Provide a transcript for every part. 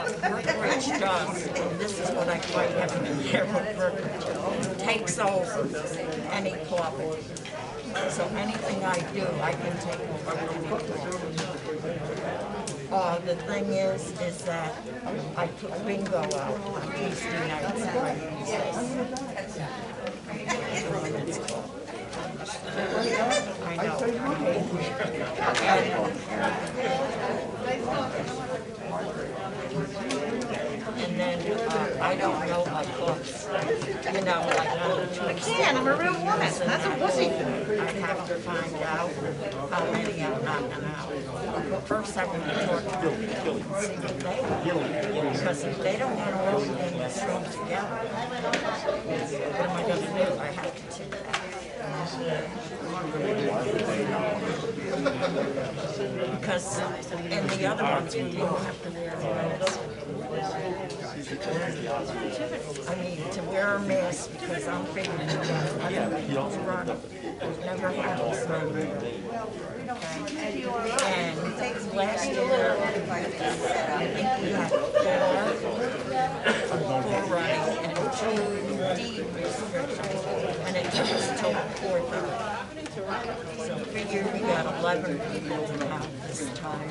what Brookridge does, and this is what I quite haven't here with Brookridge, takes over any club. So anything I do, I can take over any club. The thing is that I put bingo out on Tuesday nights and Wednesdays. I know. And then I don't know my books. You know, like I can. I'm a real woman. That's a wussy thing. I have to find out how many I'm knocking out. But first I want to talk to them and see what they want. Because if they don't want to roll in this room together, what am I going to do? I have to do that. Because in the other ones we don't have to wear masks. I mean, to wear a mask because I'm figuring I don't run. Never had this run. Okay. And last year, I think we had four running and 2 deed restrictions, and it took us till 4:30. So figure we got 11 people out this time.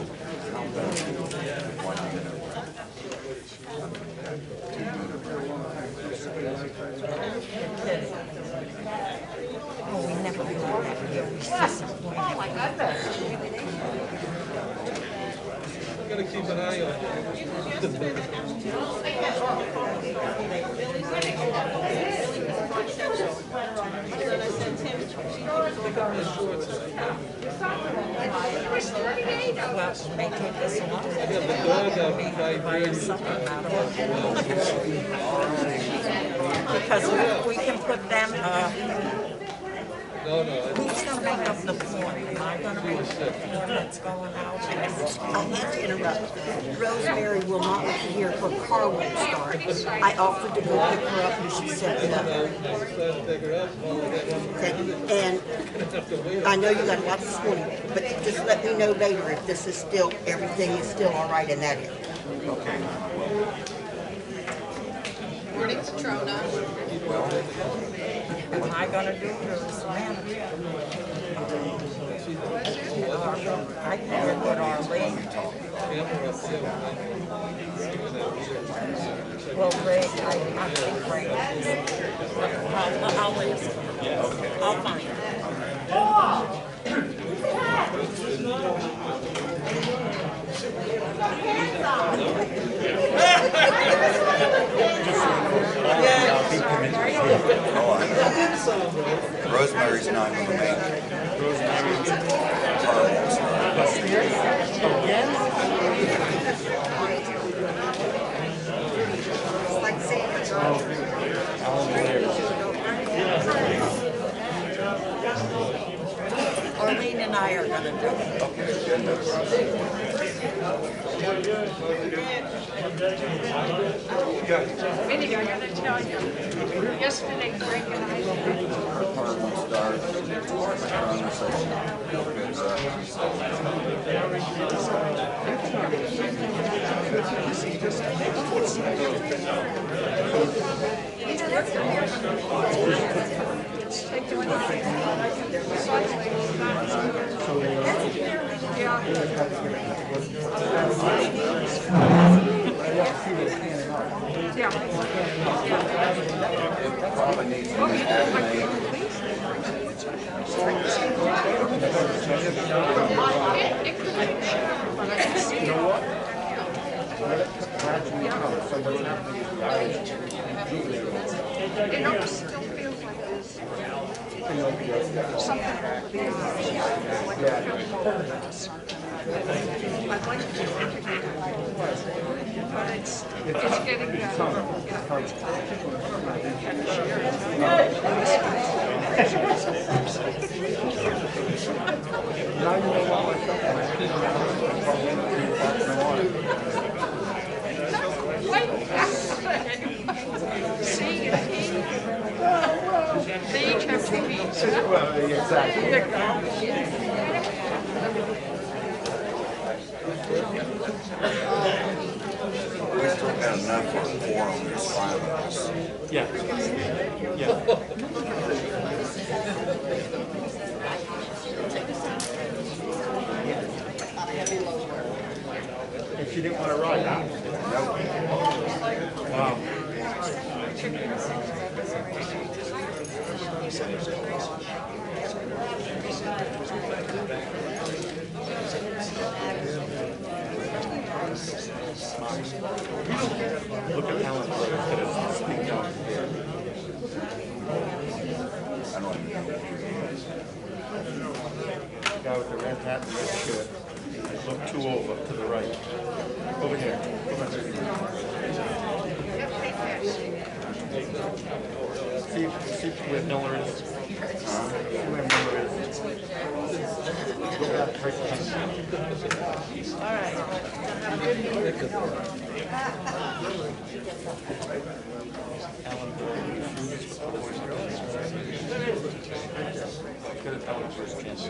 Oh, we never do that here. We disappointed. Oh my goodness. I'm going to keep an eye on Well, they take this along. Buy something out of it. Because we can put them, who's going to make up the form? Am I going to make up the form that's going out? I have to interrupt. Rosemary will not be here. Her car won't start. I offered to go pick her up and she said no. Okay. And I know you got a lot this morning, but just let me know later if this is still, everything is still all right in that area. Okay. Morning, Patrona. Am I going to do this manager? I can put Arlene. Well, Ray, I think Ray is. I'll listen. I'll find it. Rosemary's not going to make it. Arlene and I are going to do it. Minnie, I gotta tell you, yesterday Greg and I Probably needs to be animated. it almost still feels like this. Something I'd like to do it, but it's getting better. See, they each have 2 beats. Wish got enough for a quorum, there's 5 of us. Yeah. Yeah. And she didn't want to ride, huh? Wow. Look at Alan instead of speaking out here. I don't even know. Guy with the red hat and red shirt. Look 2 over to the right. Over here. See where Miller is. See where Miller is. Go back right behind. All right. Have a good meeting. Alan, gotta tell him first chance.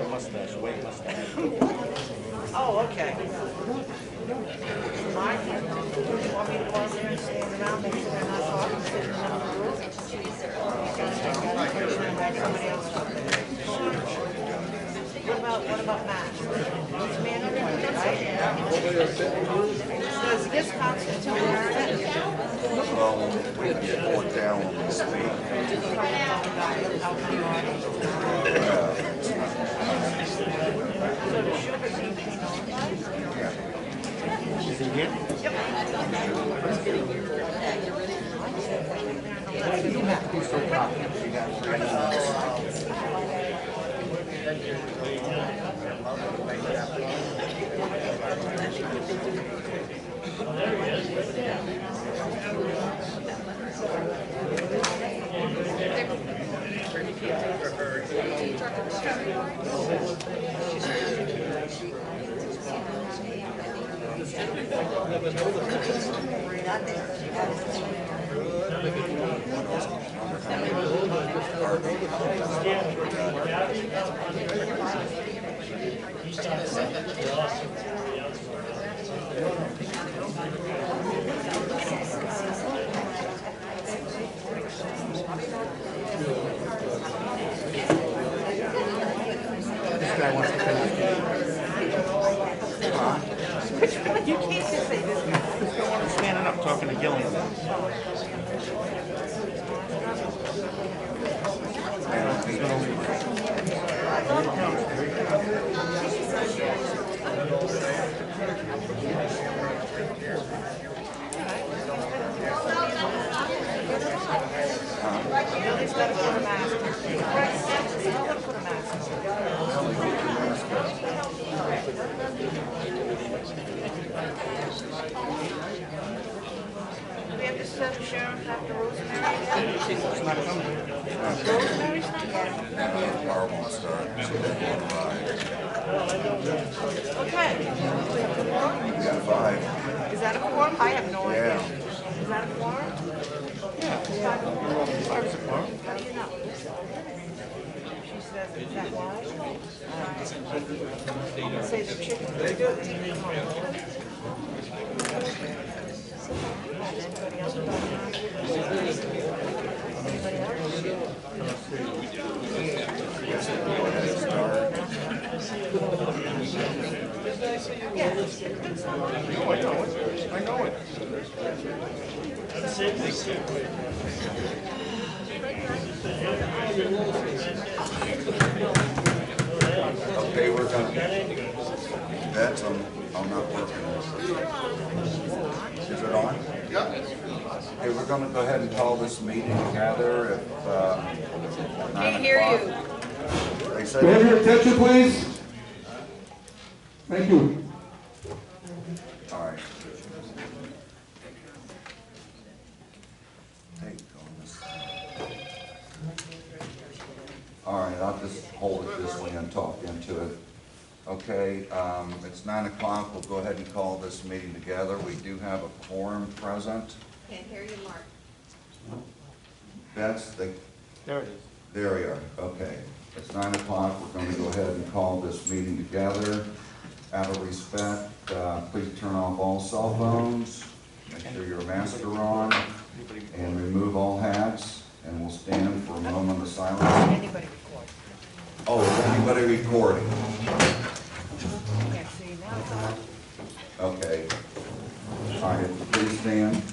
Mustache, white mustache. Oh, okay. Mark, you want me to go in there and stand around, make sure they're not talking, sitting in the room? Somebody else up there. What about Matt? He's managing, right? Does this constitute merit? Well, we can get one down when we speak. So the sugar seems to be notified? Is he here? You have to be so confident. You got 3 minutes. This guy wants to finish. You can't just say this guy. This guy wants to standing up talking to Gillian. Billy's got to put a mask on. Tell her to put a mask on. Do we have to send the sheriff after Rosemary? It's not coming. Rosemary's not here. Our won't start, so they won't ride. Okay. Do we have a quorum? We got 5. Is that a quorum? I have no idea. Yeah. Is that a quorum? Five's a quorum. How do you know? She says, is that why? Say the chicken. Anybody else? Anybody else? Oh, I know it. I know it. Okay, we're gonna, that's on not working. Is it on? Yeah. Okay, we're gonna go ahead and call this meeting together at 9 o'clock. hear you. They Can I said, have your attention, please? Thank you. all right. Take on this. All right, I'll just hold it this way and talk into it. Okay, it's 9 o'clock. We'll go ahead and call this meeting together. We do have a quorum present. Can't hear you, Mark. That's the, There it is. there we are, okay. It's 9 o'clock, we're going to go ahead and call this meeting together. Out of respect, please turn off all cell phones, make sure your masks are on, and remove all hats, and we'll stand for a moment of silence. Anybody record? Oh, is anybody recording? Can't see now. Okay. All right, please stand.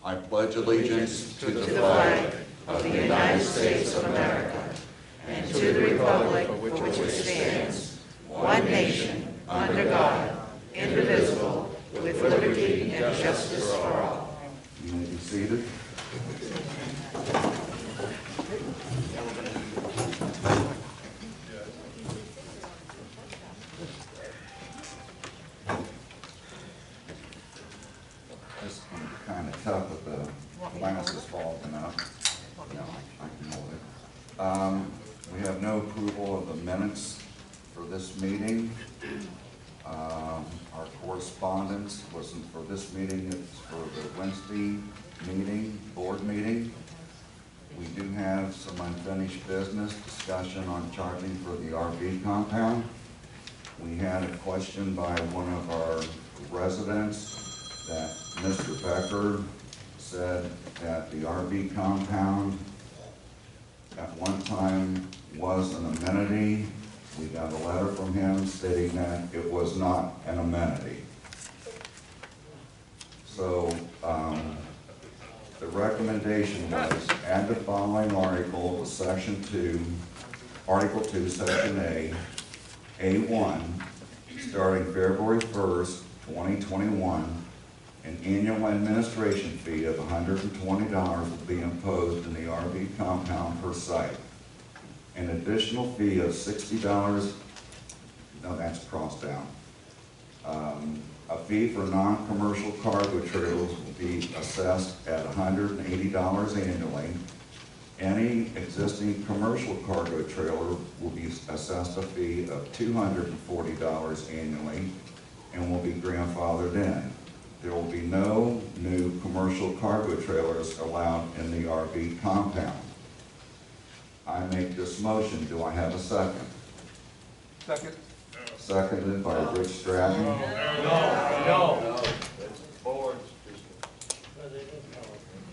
I pledge allegiance to the flag Of the United States of America and to the republic for which it stands, one nation, under God, indivisible, with liberty and justice for all. You may be seated. This is kind of tough with the glasses fogging up. No, I can hold it. We have no approval of the minutes for this meeting. Our correspondence wasn't for this meeting, it's for the Wednesday meeting, board meeting. We do have some unfinished business discussion on charging for the RV compound. We had a question by one of our residents that Mr. Becker said that the RV compound at one time was an amenity. We got a letter from him stating that it was not an amenity. So the recommendation was add the following article to section 2, article 2, section A, A1, starting February 1st, 2021, an annual administration fee of $120 will be imposed in the RV compound per site. An additional fee of $60, no, that's crossed out. A fee for non-commercial cargo trailers will be assessed at $180 annually. Any existing commercial cargo trailer will be assessed a fee of $240 annually and will be grandfathered in. There will be no new commercial cargo trailers allowed in the RV compound. I make this motion. Do I have a second? Second. Seconded by Rich Stratton. No.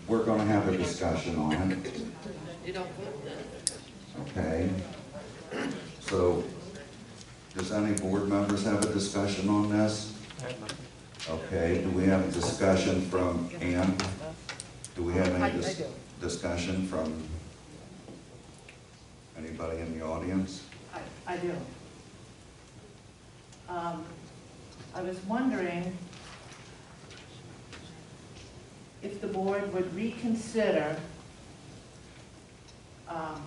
We're going to have a discussion on it. Okay. So, does any board members have a discussion on this? Okay, do we have a discussion from Ann? Do we have any discussion from anybody in the audience? I do. I was wondering if the board would reconsider a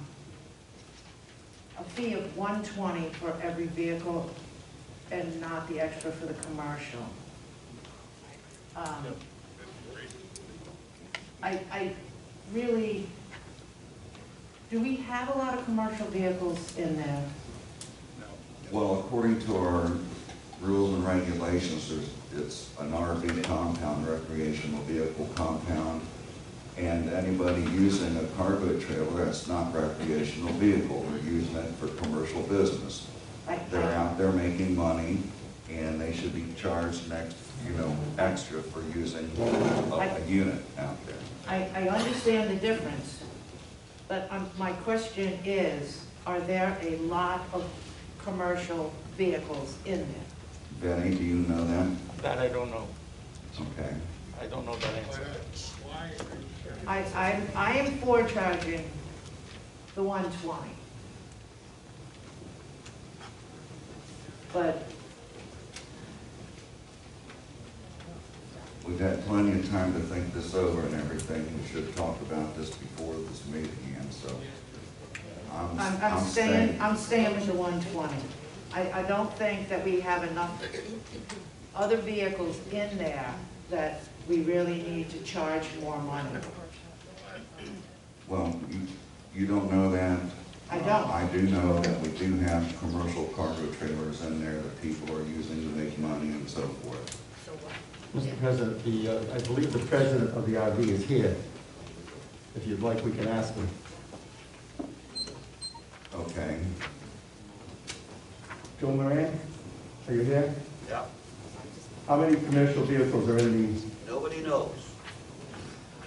fee of $120 for every vehicle and not the extra for the commercial. I really, do we have a lot of commercial vehicles in there? Well, according to our rules and regulations, it's an RV compound, recreational vehicle compound, and anybody using a cargo trailer, that's not recreational vehicle, they're using it for commercial business. They're out there making money, and they should be charged extra for using a unit out there. I understand the difference, but my question is, are there a lot of commercial vehicles in there? Benny, do you know that? That I don't know. Okay. I don't know that answer. I am for charging the $120. But we've had plenty of time to think this over and everything. We should have talked about this before this meeting, and so I'm staying with the 120. I don't think that we have enough other vehicles in there that we really need to charge more money. Well, you don't know that. I don't. I do know that we do have commercial cargo trailers in there that people are using to make money and so forth. Mr. President, I believe the president of the RV is here. If you'd like, we can ask him. Okay. Joe Moran, are you here? Yeah, How many commercial vehicles are in these? nobody knows,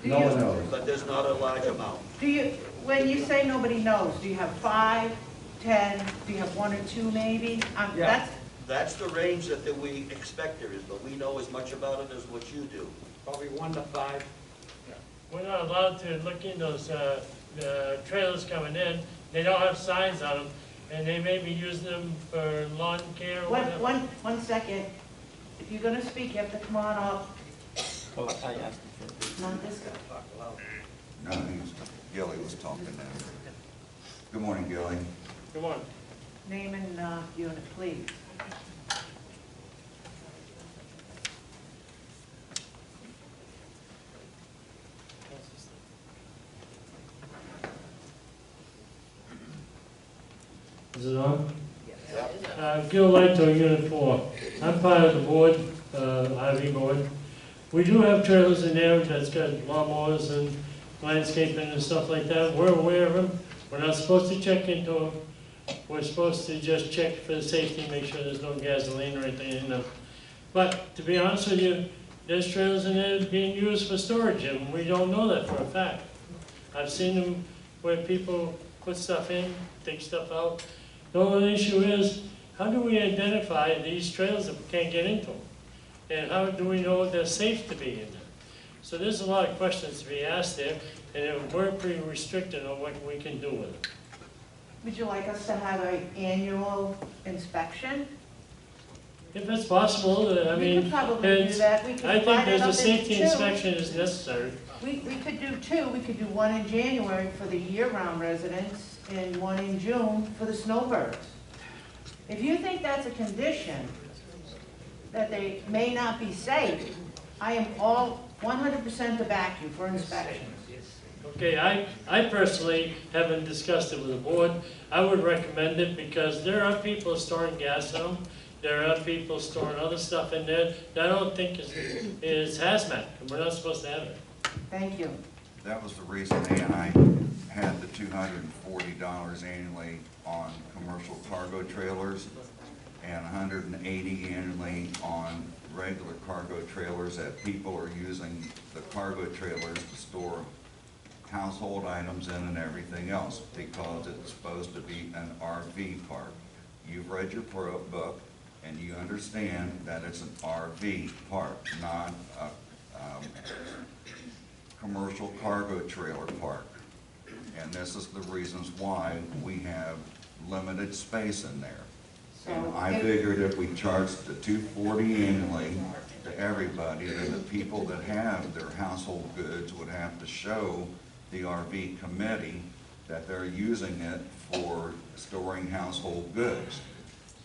No one knows. but there's not a large amount. Do you, when you say nobody knows, do you have 5, 10, do you have 1 or 2 maybe? Yeah. That's the range that we expect there is, but we know as much about it as what you do. Probably 1 to 5. We're not allowed to look in those trailers coming in. They don't have signs on them, and they may be using them for lawn care or whatever. One second. If you're gonna speak, you have to come on up. Oh, I asked him for Not this guy. No, Gilly was talking now. Good morning, Gilly. Come on. Name and unit, please. Is it on? Gil Lighto, Unit 4. I'm part of the board, RV board. We do have trailers in there that's got lawnmowers and landscaping and stuff like that. We're aware of them. We're not supposed to check into them. We're supposed to just check for the safety, make sure there's no gasoline or anything in them. But to be honest with you, there's trailers in there being used for storage, and we don't know that for a fact. I've seen them where people put stuff in, take stuff out. The only issue is, how do we identify these trailers if we can't get into them? And how do we know they're safe to be in there? So there's a lot of questions to be asked there, and we're pretty restricted on what we can do with it. Would you like us to have an annual inspection? If it's possible, I We mean, could probably do that. We could I think divide it there's up a into safety 2. inspection is necessary. We could do 2. We could do 1 in January for the year-round residents and 1 in June for the snowbirds. If you think that's a condition, that they may not be safe, I am all 100% to back you for inspections. Okay, I personally haven't discussed it with the board. I would recommend it because there are people storing gas in them. There are people storing other stuff in there that I don't think is hazmat, and we're not supposed to have it. Thank you. That was the reason A and I had the $240 annually on commercial cargo trailers and $180 annually on regular cargo trailers, that people are using the cargo trailers to store household items in and everything else because it's supposed to be an RV park. You've read your book and you understand that it's an RV park, not a commercial cargo trailer park. And this is the reasons why we have limited space in there. And I figured if we charged the $240 annually to everybody, then the people that have their household goods would have to show the RV committee that they're using it for storing household goods.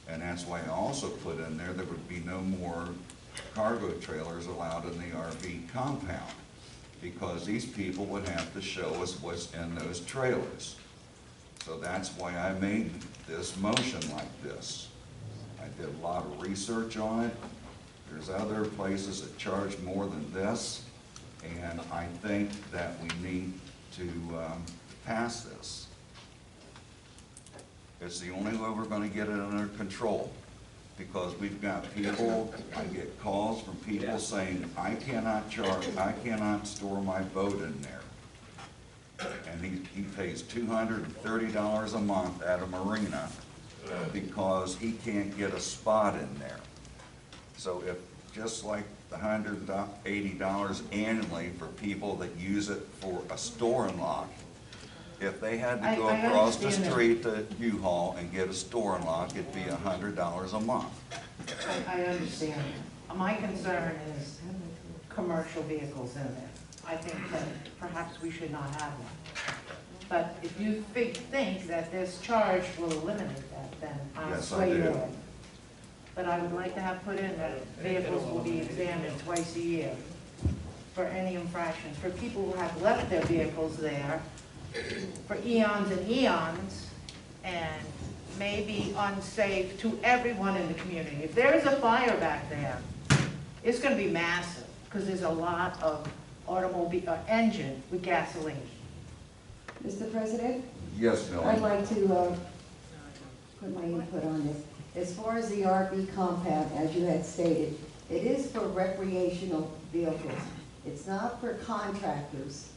And that's why I also put in there would be no more cargo trailers allowed in the RV compound, because these people would have to show us what's in those trailers. So that's why I made this motion like this. I did a lot of research on it. There's other places that charge more than this, and I think that we need to pass this. It's the only way we're going to get it under control, because we've got people, I get calls from people saying, I cannot store my boat in there. And he pays $230 a month at a marina because he can't get a spot in there. So if, just like the $180 annually for people that use it for a store and lock, if they had to go across the street to U-Haul and get a store and lock, it'd be $100 a month. I understand. My concern is commercial vehicles in there. I think that perhaps we should not have them. But if you think that this charge will eliminate that, then I'll Yes, I sway you do. away. But I would like to have put in that vehicles will be examined twice a year. for any infractions, for people who have left their vehicles there for eons and eons, and may be unsafe to everyone in the community. If there is a fire back there, it's going to be massive, because there's a lot of automobile engine with gasoline. Mr. President, Yes, I'd Millie? like to put my input on this. As far as the RV compound, as you had stated, it is for recreational vehicles. It's not for contractors,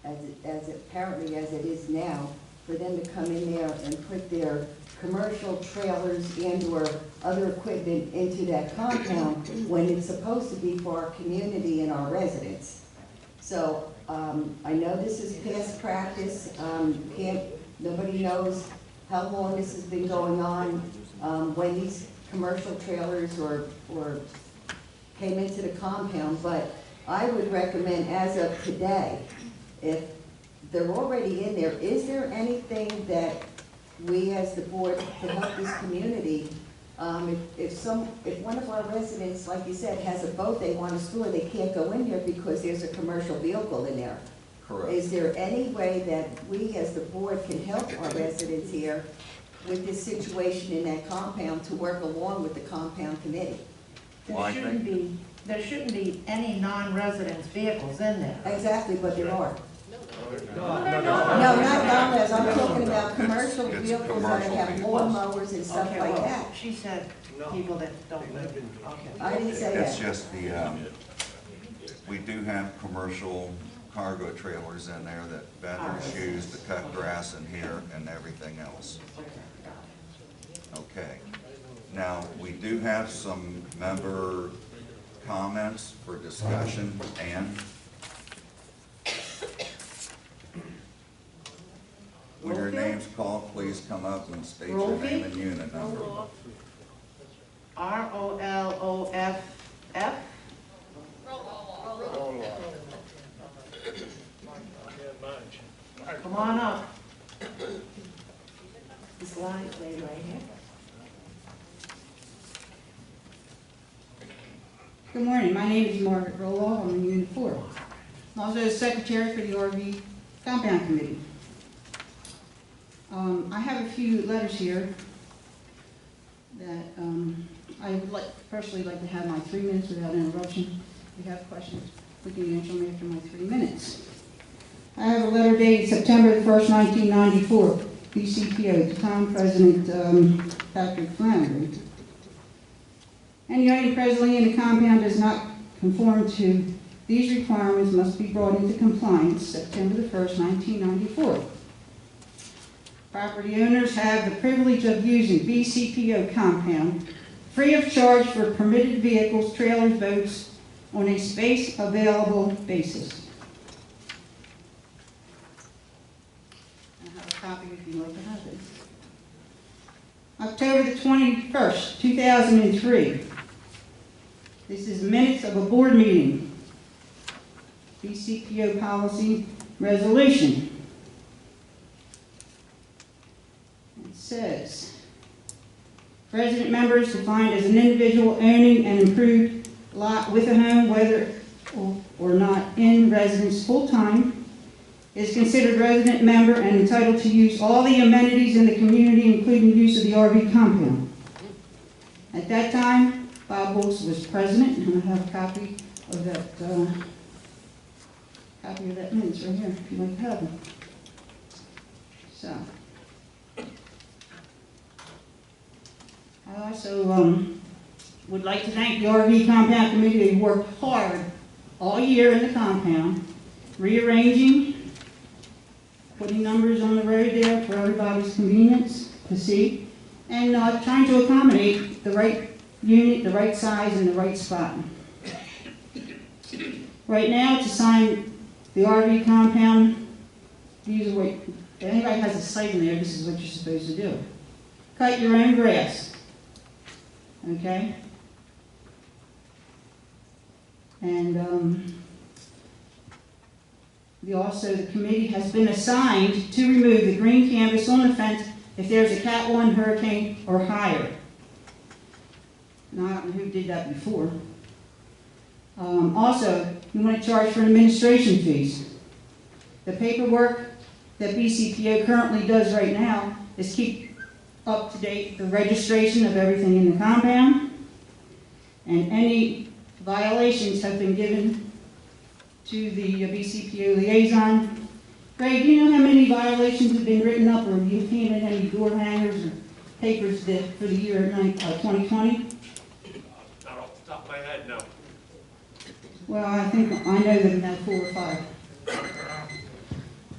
as apparently as it is now, for them to come in there and put their commercial trailers and/or other equipment into that compound when it's supposed to be for our community and our residents. So I know this is past practice. Nobody knows how long this has been going on, when these commercial trailers or came into the compound, but I would recommend as of today, if they're already in there, is there anything that we as the board to help this community? If one of our residents, like you said, has a boat they want to store, they can't go in there because there's a commercial vehicle in there. Correct. Is there any way that we as the board can help our residents here with this situation in that compound to work along with the compound committee? Well, I think- There shouldn't be any non-residents vehicles in there. Exactly, but there are. No, No, not non-res, I'm talking about commercial It's vehicles that commercial have vehicles. lawnmowers and stuff Okay, like well, that. she said people that don't live, okay. I didn't say It's that. just we do have commercial cargo trailers in there that vendors use to cut grass in here and everything else. Okay. Now, we do have some member comments for discussion. Ann? When your name's called, please come up and state your name and unit number. ROLOFF? Come on up. This line lady right here. Good morning, my name is Margaret Roloff, I'm in Unit 4. I'm also the secretary for the RV Compound Committee. I have a few letters here that I would personally like to have my 3 minutes without interruption. If you have questions, we can answer them after my 3 minutes. I have a letter dated September the 1st, 1994, BCPO, to Tom President Patrick Flannery. Any item presently in the compound does not conform to these requirements must be brought into compliance September the 1st, 1994. Property owners have the privilege of using BCPO compound free of charge for permitted vehicles, trailers, boats on a space available basis. I have a copy if you'd like to have it. October the 21st, 2003. This is minutes of a board meeting. BCPO policy resolution. It says, resident members defined as an individual owning an improved lot with a home, whether or not in residence full-time, is considered resident member and entitled to use all the amenities in the community, including use of the RV compound. At that time, Bob Wilkes was president, and I have a copy of that minutes right here, if you'd like to have them. So, I also would like to thank the RV Compound Committee. They worked hard all year in the compound, rearranging, putting numbers on the road there for everybody's convenience to see, and trying to accommodate the right unit, the right size, and the right spot. Right now, to sign the RV compound, these are what, if anybody has a site in there, this is what you're supposed to do. Cut your own grass, okay? And the committee has been assigned to remove the green canvas on the fence if there's a Cat 1 hurricane or higher. Now, I don't know who did that before. Also, you want to charge for administration fees. The paperwork that BCPO currently does right now is keep up to date the registration of everything in the compound, and any violations have been given to the BCPO liaison. Greg, do you know how many violations have been written up, or have you painted any door hangers or papers for the year 2020? Not off the top of my head, no. Well, I know that we have 4 or 5.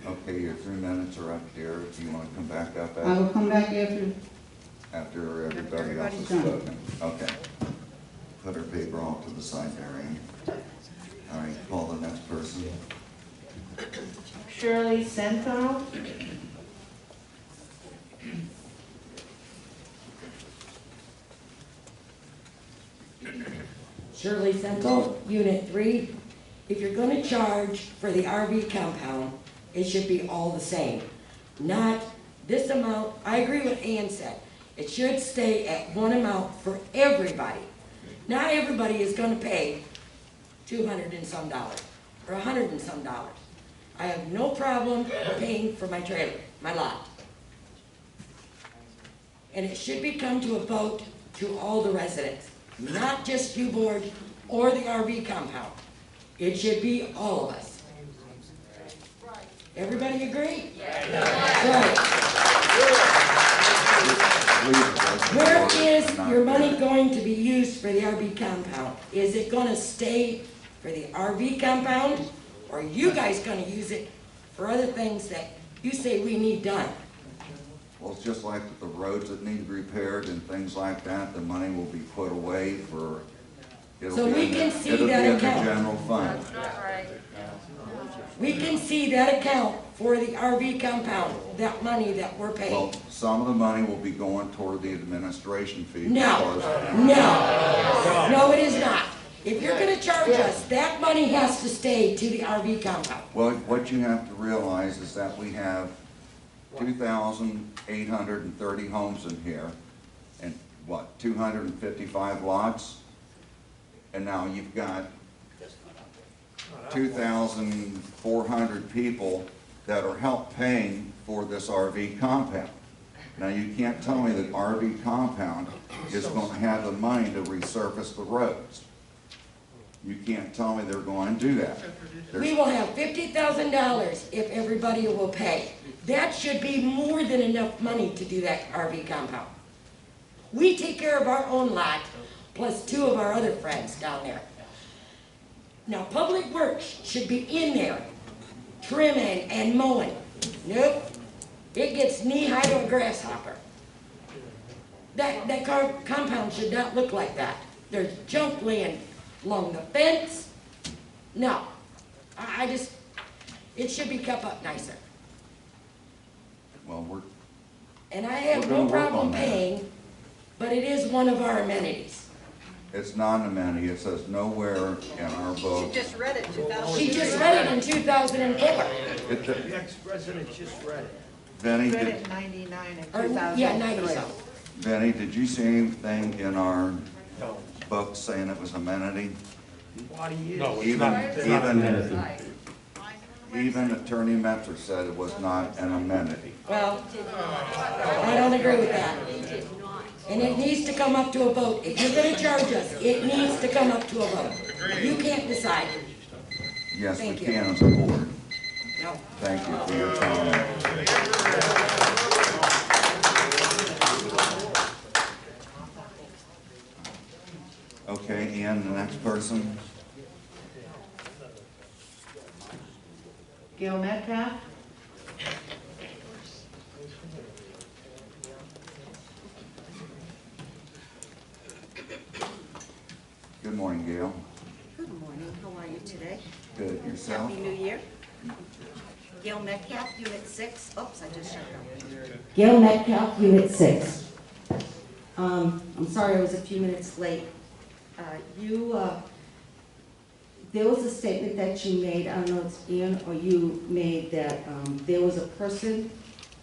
Okay, your 3 minutes are up here. Do you want to come back up I will come back after everybody else has everybody's done. spoken? Okay. Put her paper off to the side there, Ann. All right, call the next person. Shirley Senthal. Shirley Senthal, Unit 3. If you're going to charge for the RV compound, it should be all the same. Not this amount. I agree with Ann said. It should stay at one amount for everybody. Not everybody is going to pay $200 and some dollars or $100 and some dollars. I have no problem paying for my trailer, my lot. And it should be come to a vote to all the residents, not just you board or the RV compound. It should be all of us. Everybody agree? Right. Where is your money going to be used for the RV compound? Is it going to stay for the RV compound, or are you guys going to use it for other things that you say we need done? Well, it's just like the roads that need repaired and things like that, the money will be put away for, So we can see that account. It'll be in the general fund. We can see that account for the RV compound, that money that we're paying. Well, some of the money will be going toward the administration fee. No, it is not. If you're gonna charge us, that money has to stay to the RV compound. Well, what you have to realize is that we have 2,830 homes in here, and what, 255 lots? And now you've got 2,400 people that are help paying for this RV compound. Now, you can't tell me that RV compound is going to have the money to resurface the roads. You can't tell me they're going to do that. We will have $50,000 if everybody will pay. That should be more than enough money to do that RV compound. We take care of our own lot, plus 2 of our other friends down there. Now, Public Works should be in there, trimming and mowing. Nope, it gets knee-high to a grasshopper. That compound should not look like that. There's junk laying along the fence. No, it should be kept up nicer. Well, And I have no problem paying, but it is one of our amenities. it's not an amenity. It says nowhere in our book. She just read it, 2000. She just read it in 2004. The ex-president just read it. Benny, Read did, it in 99 and Or, 2003. yeah, 90-something. Benny, did you see anything in our book saying it was amenity? No, Even Attorney Metzer said it was not an amenity. Well, I don't agree with that. And it needs to come up to a vote. If you're gonna charge us, it needs to come up to a vote. You can't decide. Yes, we Thank you. can as a board. No. Thank you for your time. Okay, Ian, the next person. Gil Metcalf. Good morning, Gail. Good morning, how are you today? Good, yourself? Happy New Year. Gail Metcalf, Unit 6. Oops, I just shut it down. Gail Metcalf, Unit 6. I'm sorry I was a few minutes late. There was a statement that you made, I don't know if it's Ian or you made, that there was a person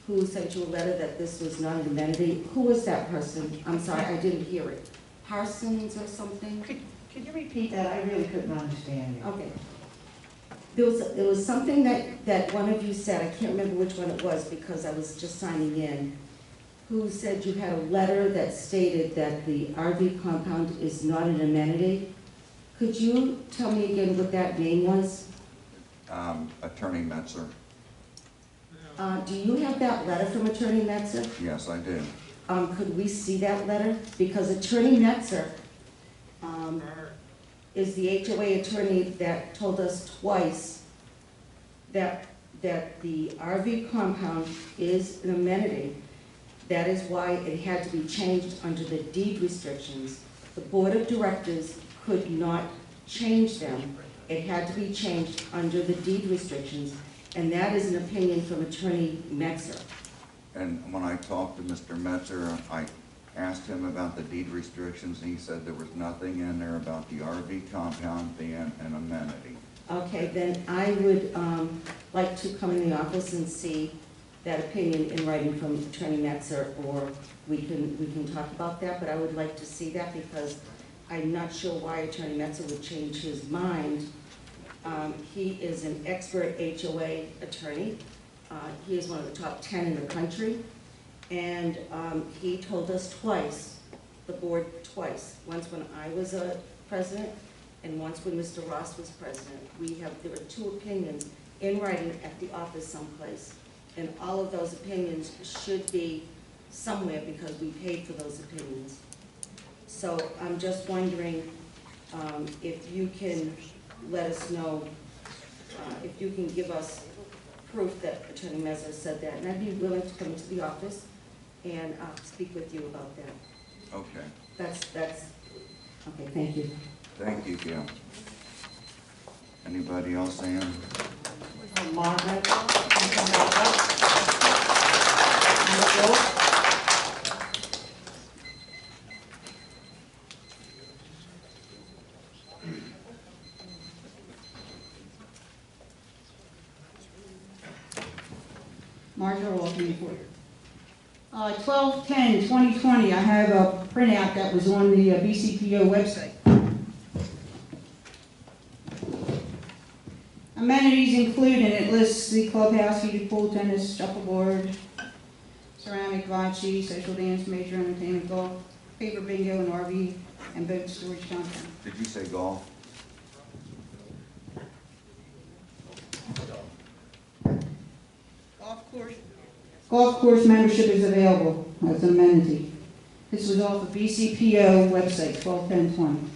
who sent you a letter that this was not an amenity. Who was that person? I'm sorry, I didn't hear it. Parsons or something? Could you repeat that? I really couldn't understand you. Okay. There was something that one of you said, I can't remember which one it was because I was just signing in, who said you had a letter that stated that the RV compound is not an amenity. Could you tell me again what that name was? Attorney Metzer. Do you have that letter from Attorney Metzer? Yes, I do. Could we see that letter? Because Attorney Metzer is the HOA attorney that told us twice that the RV compound is an amenity. That is why it had to be changed under the deed restrictions. The board of directors could not change them. It had to be changed under the deed restrictions, and that is an opinion from Attorney Metzer. And when I talked to Mr. Metzer, I asked him about the deed restrictions, and he said there was nothing in there about the RV compound being an amenity. Okay, then I would like to come in the office and see that opinion in writing from Attorney Metzer, or we can talk about that, but I would like to see that because I'm not sure why Attorney Metzer would change his mind. He is an expert HOA attorney. He is one of the top 10 in the country. And he told us twice, the board twice, once when I was a president and once when Mr. Ross was president. There were two opinions in writing at the office someplace. And all of those opinions should be somewhere because we paid for those opinions. So I'm just wondering if you can let us know, if you can give us proof that Attorney Metzer said that. And I'd be willing to come into the office and speak with you about that. Okay. That's, okay, thank you. Thank you, Gail. Anybody else, Ann? Margaret? Margaret Walking Report. 12/10/2020, I have a printout that was on the BCPO website. Amenities include, and it lists the clubhouse, heated pool, tennis, shuffleboard, ceramic, bocce, social dance, major entertainment, golf, paper bingo, and RV and boat storage compound. Did you say golf? Golf course membership is available as an amenity. This was off the BCPO website, 12/10/20.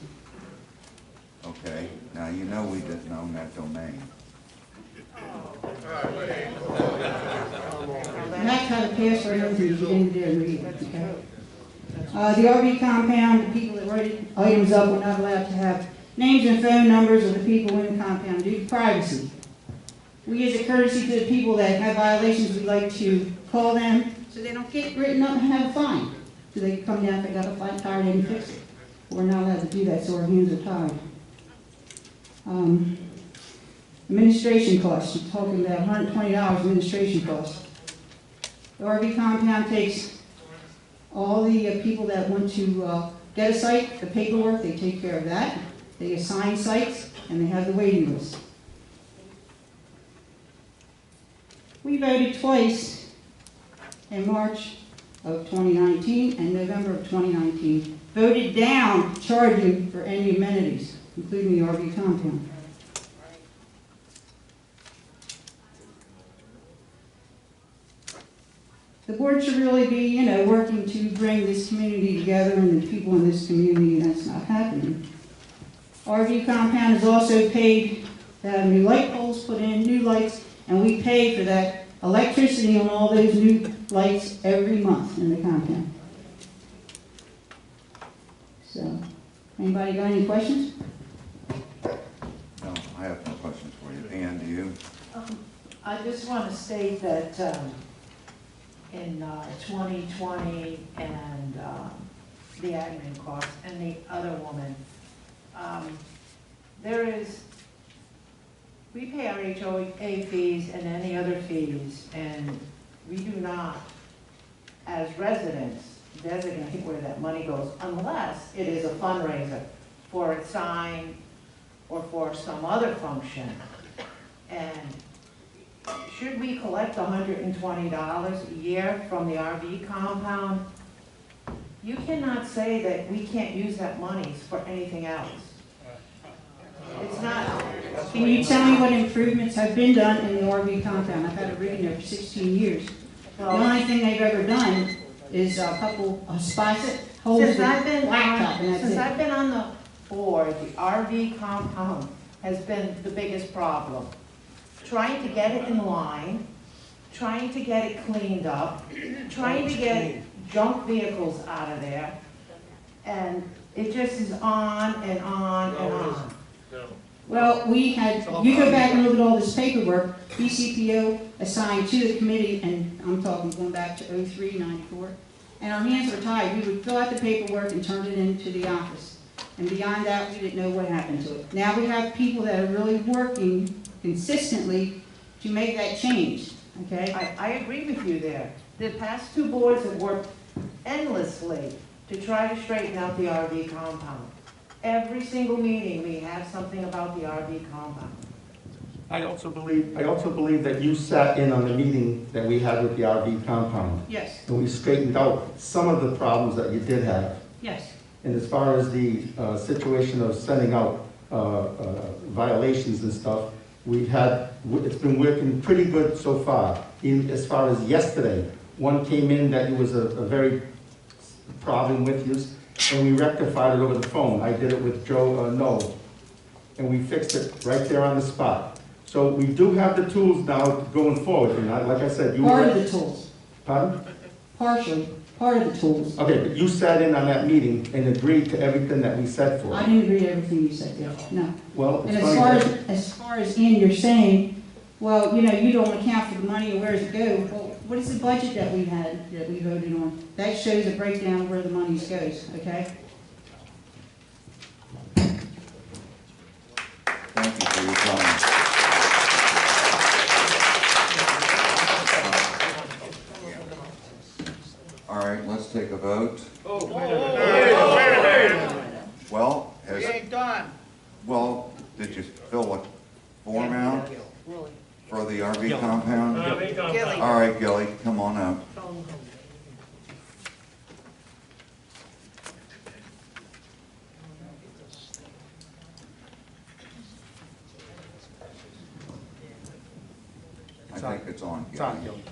Okay. Now, you know we didn't own that domain. And that's how the password is, you get in there and read it, okay? The RV compound, the people that write items up are not allowed to have names and phone numbers of the people in the compound due to privacy. We, as a courtesy to the people that have violations, we'd like to call them so they don't get written up and have a fine. So they can come down if they got a flat tire, they can fix it. We're not allowed to do that, so our hands are tied. Administration costs, you're talking about $120 administration costs. The RV compound takes all the people that want to get a site, the paperwork, they take care of that. They assign sites, and they have the waiting list. We voted twice in March of 2019 and November of 2019, voted down charging for any amenities, including the RV compound. The board should really be, working to bring this community together and the people in this community, and that's not happening. RV compound is also paid to have new light poles put in, new lights, and we pay for that electricity on all those new lights every month in the compound. So, anybody got any questions? No, I have no questions for you. Ann, do you? I just want to state that in 2020 and the admin costs and the other woman, we pay our HOA fees and any other fees, and we do not, as residents, designate where that money goes unless it is a fundraiser. for a sign or for some other function. And should we collect $120 a year from the RV compound? You cannot say that we can't use that money for anything else. It's not. Can you tell me what improvements have been done in the RV compound? I've had it rigging there for 16 years. The only thing they've ever done is a couple of spots that hold the Since I've been blacktop, and on, that's since it. I've been on the board, the RV compound has been the biggest problem. Trying to get it in line, trying to get it cleaned up, trying to get junk vehicles out of there, and it just is on and on and on. Well, we had, you go back and look at all this paperwork, BCPO assigned to the committee, and I'm talking going back to 03, 94, and our hands were tied. We would fill out the paperwork and turn it into the office. And beyond that, we didn't know what happened to it. Now we have people that are really working consistently to make that change, okay? I agree with you there. The past two boards have worked endlessly to try to straighten out the RV compound. Every single meeting, we have something about the RV compound. I also believe that you sat in on the meeting that we had with the RV compound. Yes, And we straightened out some of the problems that you did have. yes. And as far as the situation of sending out violations and stuff, it's been working pretty good so far. Even as far as yesterday, one came in that it was a very problem with you, and we rectified it over the phone. I did it with Joe Noel, and we fixed it right there on the spot. So we do have the tools now going forward, and like I said, you Part of the tools, Pardon? partially, part of the tools. Okay, but you sat in on that meeting and agreed to everything that we said for. I didn't agree to everything you said there, no. Well, And it's as funny. far as Ian, you're saying, well, you know, you don't account for the money and where does it go? Well, what is the budget that we had, that we voted on? That shows a breakdown of where the money goes, okay? Thank you for your comments. All right, let's take a vote. Well, We ain't done. did you fill a form out for the RV compound? RV compound. All right, Gilly, come on up. I think it's on, Gilly.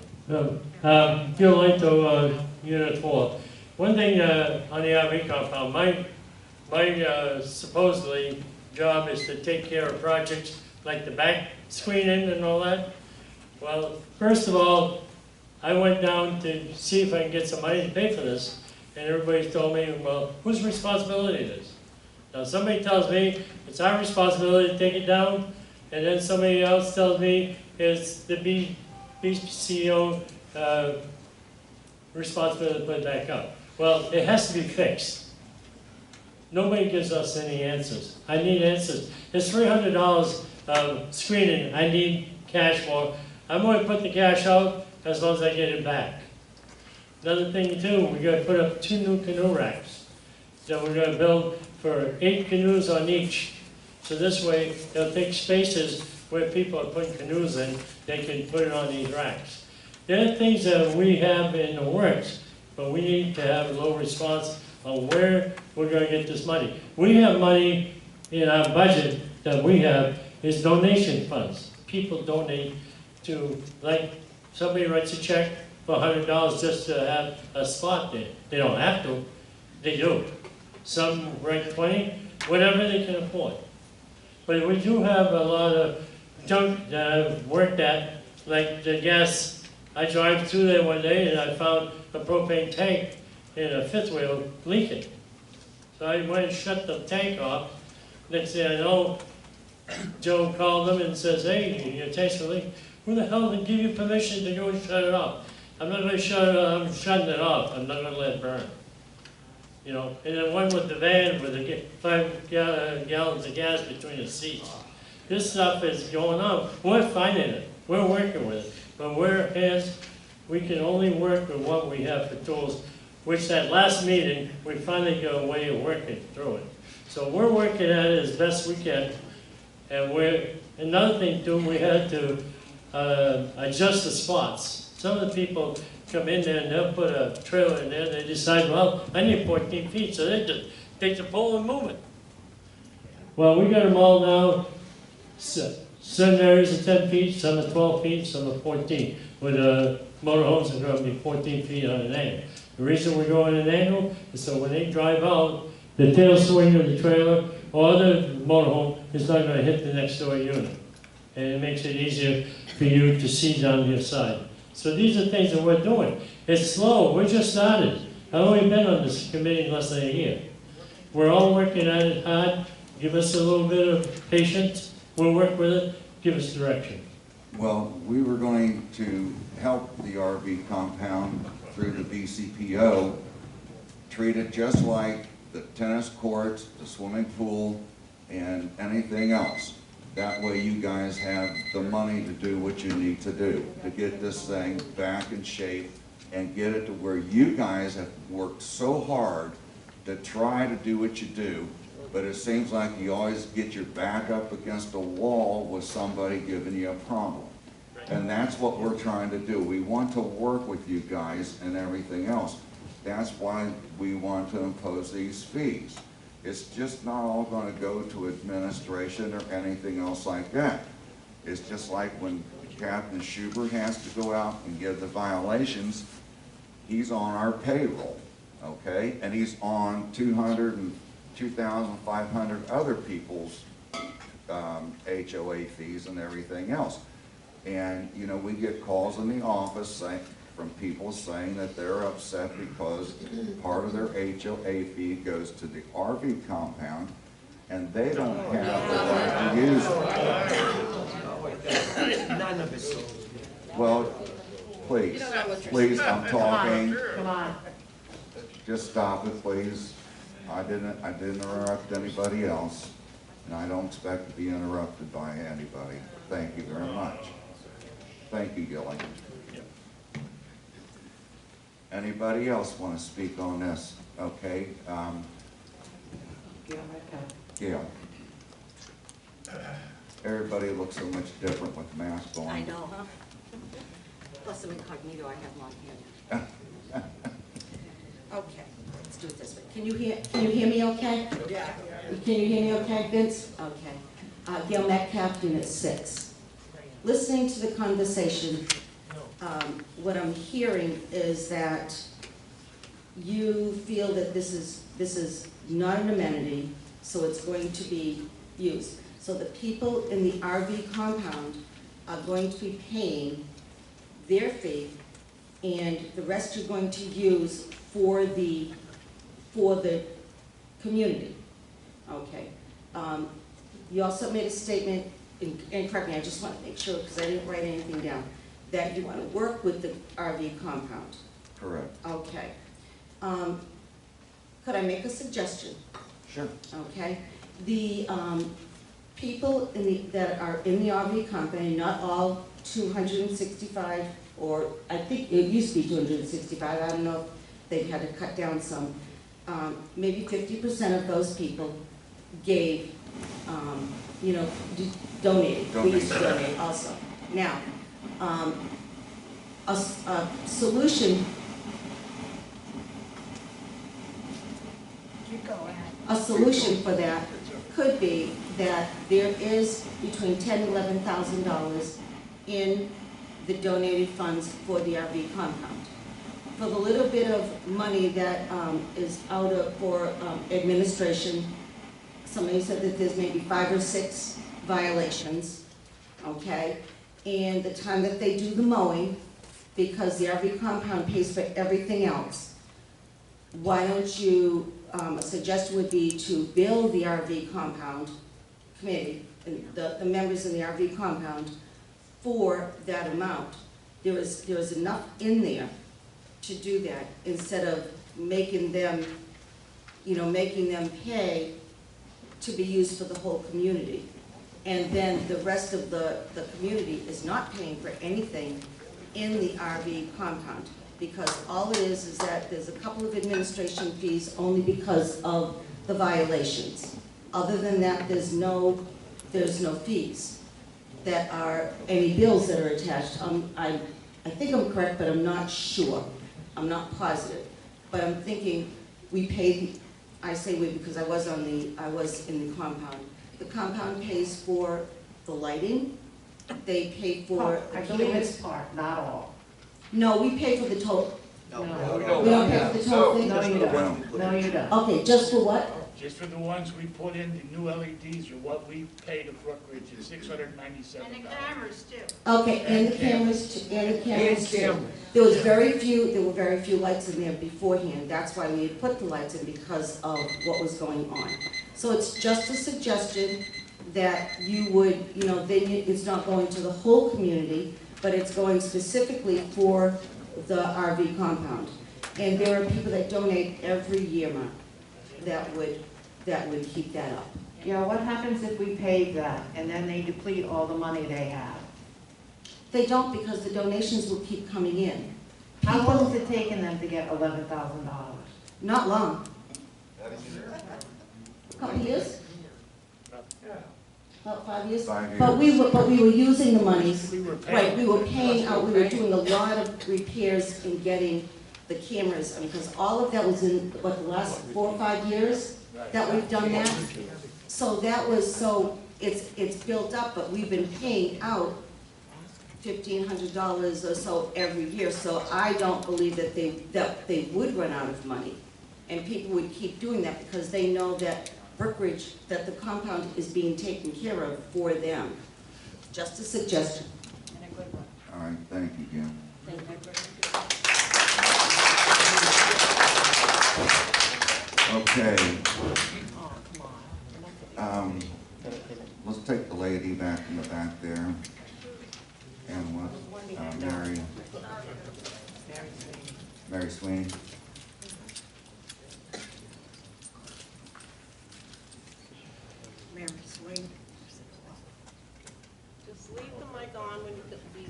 Gil Lento, Unit 4. One thing on the RV compound, my supposedly job is to take care of projects like the back screening and all that. Well, first of all, I went down to see if I can get some money to pay for this, and everybody told me, well, whose responsibility it is? Now, somebody tells me it's our responsibility to take it down, and then somebody else tells me it's the BCO responsibility to put it back up. Well, it has to be fixed. Nobody gives us any answers. I need answers. It's $300 screening I need cash for. I'm going to put the cash out as long as I get it back. Another thing too, we're going to put up 2 new canoe racks that we're going to build for 8 canoes on each. So this way, they'll take spaces where people are putting canoes in, they can put it on these racks. There are things that we have in the works, but we need to have a little response on where we're going to get this money. We have money in our budget that we have is donation funds. People donate to, like, somebody writes a check for $100 just to have a spot there. They don't have to, they do. Some write 20, whatever they can afford. But we do have a lot of junk that I've worked at, like the gas. I drove through there one day and I found a propane tank in a fifth wheel leaking. So I went and shut the tank off. Next thing I know, Joe called them and says, hey, your tank's leaking. Who the hell did give you permission to go and shut it off? I'm not going to shut it off, I'm shutting it off. I'm not going to let it burn. You know, and then one with the van with the 5 gallons of gas between the seats. This stuff is going on. We're finding it. We're working with it. But we can only work with what we have for tools, which that last meeting, we finally got a way of working through it. So we're working at it as best we can. And another thing too, we had to adjust the spots. Some of the people come in there and they'll put a trailer in there, they decide, well, I need 14 feet, so they just take the pole and move it. Well, we got them all now, certain areas are 10 feet, some are 12 feet, some are 14. With motorhomes are gonna be 14 feet on an angle. The reason we're going an angle is so when they drive out, the tail swing of the trailer or the motorhome is not going to hit the next door unit. And it makes it easier for you to see down your side. So these are things that we're doing. It's slow, we just started. I've only been on this committee less than a year. We're all working at it hard. Give us a little bit of patience, we'll work with it, give us direction. Well, we were going to help the RV compound through the BCPO, treat it just like the tennis courts, the swimming pool, and anything else. That way you guys have the money to do what you need to do, to get this thing back in shape and get it to where you guys have worked so hard to try to do what you do, but it seems like you always get your back up against a wall with somebody giving you a problem. And that's what we're trying to do. We want to work with you guys and everything else. That's why we want to impose these fees. It's just not all going to go to administration or anything else like that. It's just like when Captain Schubert has to go out and give the violations, he's on our payroll, okay? And he's on 2,500 other people's HOA fees and everything else. And, you know, we get calls in the office from people saying that they're upset because part of their HOA fee goes to the RV compound and they don't have the right to use it. None of it. Well, please, I'm talking. Come on. Just stop it, please. I didn't interrupt anybody else, and I don't expect to be interrupted by anybody. Thank you very much. Thank you, Gilly. Anybody else want to speak on this? Okay. Yeah. Everybody looks so much different with masks on. I know, huh? Plus I'm incognito, I have long hair. Okay, let's do it this way. Can you hear me okay? Yeah. Can you hear me okay, Vince? Okay. Gail Metcalf, Unit 6. Listening to the conversation, what I'm hearing is that you feel that this is not an amenity, so it's going to be used. So the people in the RV compound are going to be paying their fee, and the rest you're going to use for the community. Okay. You also made a statement, and correct me, I just want to make sure because I didn't write anything down, that you want to work with the RV compound. Correct. Okay. Could I make a suggestion? Sure. Okay. The people that are in the RV company, not all 265, or I think it used to be 265, I don't know if they've had to cut down some. Maybe 50% of those people gave, donated. We used to donate also. Now, a solution. Keep going. A solution for that could be that there is between $10,000 and $11,000 in the donated funds for the RV compound. For the little bit of money that is out for administration, somebody said that there's maybe 5 or 6 violations, okay? And the time that they do the mowing, because the RV compound pays for everything else, why don't you, a suggestion would be to bill the RV compound committee, the members in the RV compound, for that amount. There is enough in there to do that instead of making them pay to be used for the whole community. And then the rest of the community is not paying for anything in the RV compound, because all it is that there's a couple of administration fees only because of the violations. Other than that, there's no fees that are, any bills that are attached. I think I'm correct, but I'm not sure. I'm not positive. But I'm thinking we paid, I say we because I was in the compound. The compound pays for the lighting. They pay for the I believe cameras. it's part, not all. No, we pay for the total. No, We don't pay for the total thing? No, you No. don't. No, you don't. Okay, just for what? Just for the ones we put in, the new LEDs, or what we pay to Brookridge is $697. And the cameras too. Okay, and the cameras, and the cameras too. There were very few lights in there beforehand. That's why we had put the lights in, because of what was going on. So it's just a suggestion that you would, it's not going to the whole community, but it's going specifically for the RV compound. And there are people that donate every year, Mark, that would keep that up. Yeah, what happens if we pay that and then they deplete all the money they have? They don't, because the donations will keep coming in. How long has it taken them to get $11,000? Not long. Couple years? About 5 years? 5 years. But we were using the monies, We were paying. right, we were paying out, we were doing a lot of repairs and getting the cameras, because all of that was in, the last 4 or 5 years that we've done that. So that was, it's built up, but we've been paying out $1,500 or so every year, so I don't believe that they would run out of money. And people would keep doing that because they know that Brookridge, that the compound is being taken care of for them. Just a suggestion. And a good one. All right, thank you, Jim. Thank you. Okay. Let's take the lady back in the back there. And what, Mary Sweeney. Mary Swing. Just leave the mic on when you leave, please.